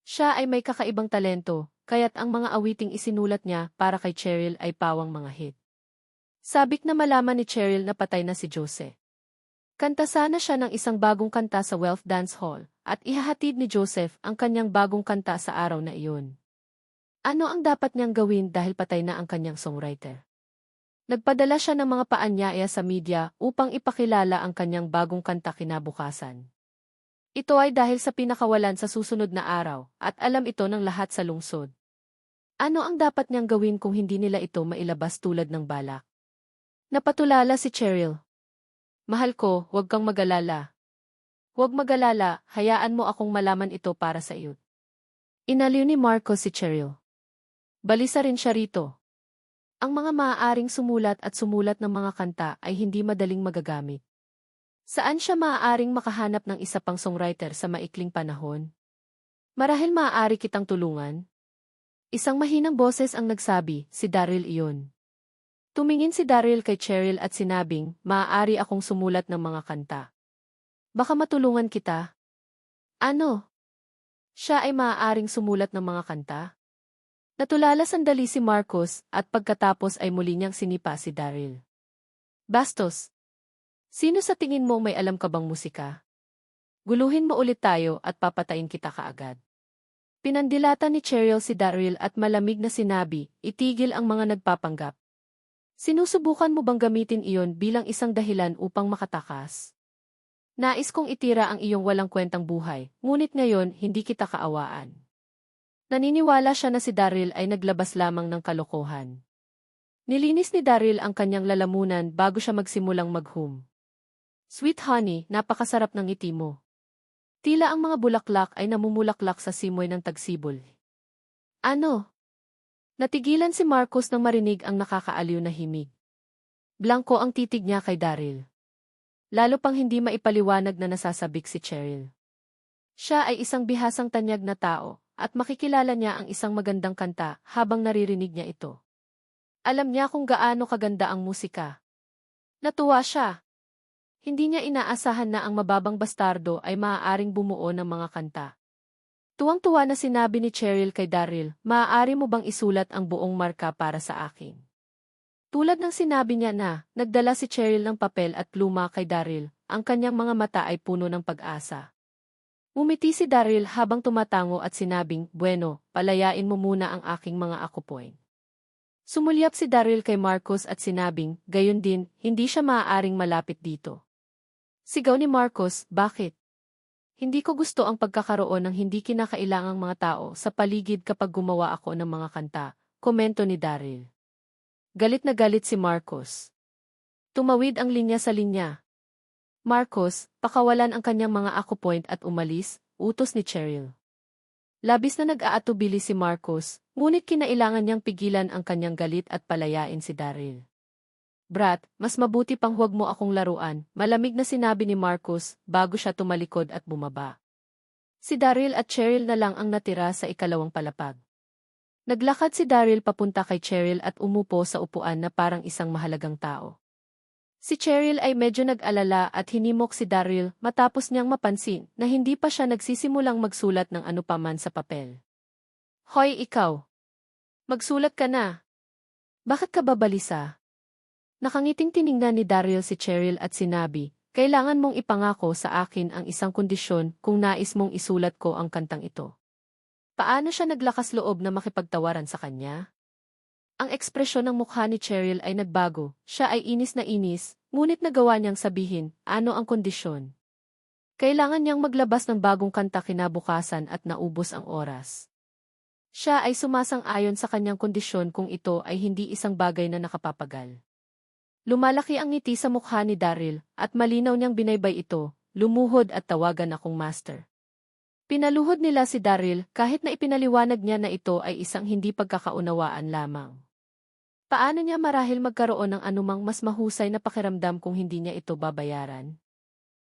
Speaker 1: Siya ay may kakaibang talento, kaya't ang mga awiting isinulat niya para kay Cheryl ay pawang mga hit. Sabik na malaman ni Cheryl na patay na si Jose. Kanta sana siya ng isang bagong kanta sa Wealth Dance Hall, at ihahatid ni Joseph ang kanyang bagong kanta sa araw na iyon. Ano ang dapat niyang gawin dahil patay na ang kanyang songwriter? Nagpadala siya ng mga paanyaya sa media upang ipakilala ang kanyang bagong kanta kinabukasan. Ito ay dahil sa pinakawalan sa susunod na araw, at alam ito ng lahat sa lungsod. Ano ang dapat niyang gawin kung hindi nila ito mailabas tulad ng balak? Napatulala si Cheryl. Mahal ko, huwag kang mag-alala. Huwag mag-alala, hayaan mo akong malaman ito para sa iyo. Inaliw ni Marcos si Cheryl. Balisa rin siya rito. Ang mga maaaring sumulat at sumulat ng mga kanta ay hindi madaling magagamit. Saan siya maaaring makahanap ng isa pang songwriter sa maikling panahon? Marahil maaari kitang tulungan? Isang mahinang boses ang nagsabi, si Daryl iyon. Tumingin si Daryl kay Cheryl at sinabing, maaari akong sumulat ng mga kanta. Baka matulungan kita? Ano? Siya ay maaaring sumulat ng mga kanta? Natulala sandali si Marcos at pagkatapos ay muli niyang sinipa si Daryl. Bastos! Sino sa tingin mo may alam ka bang musika? Guluhin mo ulit tayo at papatayin kita kaagad. Pinandilata ni Cheryl si Daryl at malamig na sinabi, itigil ang mga nagpapanggap. Sinusubukan mo bang gamitin iyon bilang isang dahilan upang makatakas? Nais kong itira ang iyong walang kwentang buhay, ngunit ngayon hindi kita kaawaan. Naniniwala siya na si Daryl ay naglabas lamang ng kalokohan. Nilinis ni Daryl ang kanyang lalamunan bago siya magsimulang maghum. Sweet honey, napakasarap ng ngiti mo. Tila ang mga bulaklak ay namumulaklak sa simoy ng tagsibol. Ano? Natigilan si Marcos nang marinig ang nakakaaliw na himig. Blanko ang titig niya kay Daryl. Lalo pang hindi maipaliwanag na nasasabik si Cheryl. Siya ay isang bihasang tanyag na tao, at makikilala niya ang isang magandang kanta habang naririnig niya ito. Alam niya kung gaano kaganda ang musika. Natuwa siya. Hindi niya inaasahan na ang mababang bastardo ay maaaring bumuo ng mga kanta. Tuwang-tuwa na sinabi ni Cheryl kay Daryl, maaari mo bang isulat ang buong marka para sa akin? Tulad ng sinabi niya na, nagdala si Cheryl ng papel at pluma kay Daryl, ang kanyang mga mata ay puno ng pag-asa. Umiti si Daryl habang tumatango at sinabing, bueno, palayain mo muna ang aking mga akupoy. Sumulyap si Daryl kay Marcos at sinabing, gayon din, hindi siya maaaring malapit dito. Sigaw ni Marcos, bakit? Hindi ko gusto ang pagkakaroon ng hindi kinakailangang mga tao sa paligid kapag gumawa ako ng mga kanta, komento ni Daryl. Galit na galit si Marcos. Tumawid ang linya sa linya. Marcos, pakawalan ang kanyang mga ako-point at umalis, utos ni Cheryl. Labis na nag-aatubili si Marcos, ngunit kinailangan niyang pigilan ang kanyang galit at palayain si Daryl. Brat, mas mabuti pang huwag mo akong laruan, malamig na sinabi ni Marcos bago siya tumalikod at bumaba. Si Daryl at Cheryl na lang ang natira sa ikalawang palapag. Naglakad si Daryl papunta kay Cheryl at umupo sa upuan na parang isang mahalagang tao. Si Cheryl ay medyo nag-alala at hinimok si Daryl matapos niyang mapansin na hindi pa siya nagsisimulang magsulat ng ano paman sa papel. Hoy ikaw! Magsulat ka na! Bakit ka babalisa? Nakangiting tiningnan ni Daryl si Cheryl at sinabi, kailangan mong ipangako sa akin ang isang kondisyon kung nais mong isulat ko ang kantang ito. Paano siya naglakas loob na makipagtawaran sa kanya? Ang ekspresyon ng mukha ni Cheryl ay nagbago, siya ay inis na inis, ngunit nagawa niyang sabihin, ano ang kondisyon? Kailangan niyang maglabas ng bagong kanta kinabukasan at naubos ang oras. Siya ay sumasang-ayon sa kanyang kondisyon kung ito ay hindi isang bagay na nakapapagal. Lumalaki ang ngiti sa mukha ni Daryl, at malinaw niyang binaybay ito, lumuhod at tawagan akong master. Pinaluhod nila si Daryl kahit na ipinaliwanag niya na ito ay isang hindi pagkakaunawaan lamang. Paano niya marahil magkaroon ng anumang mas mahusay na pakiramdam kung hindi niya ito babayaran?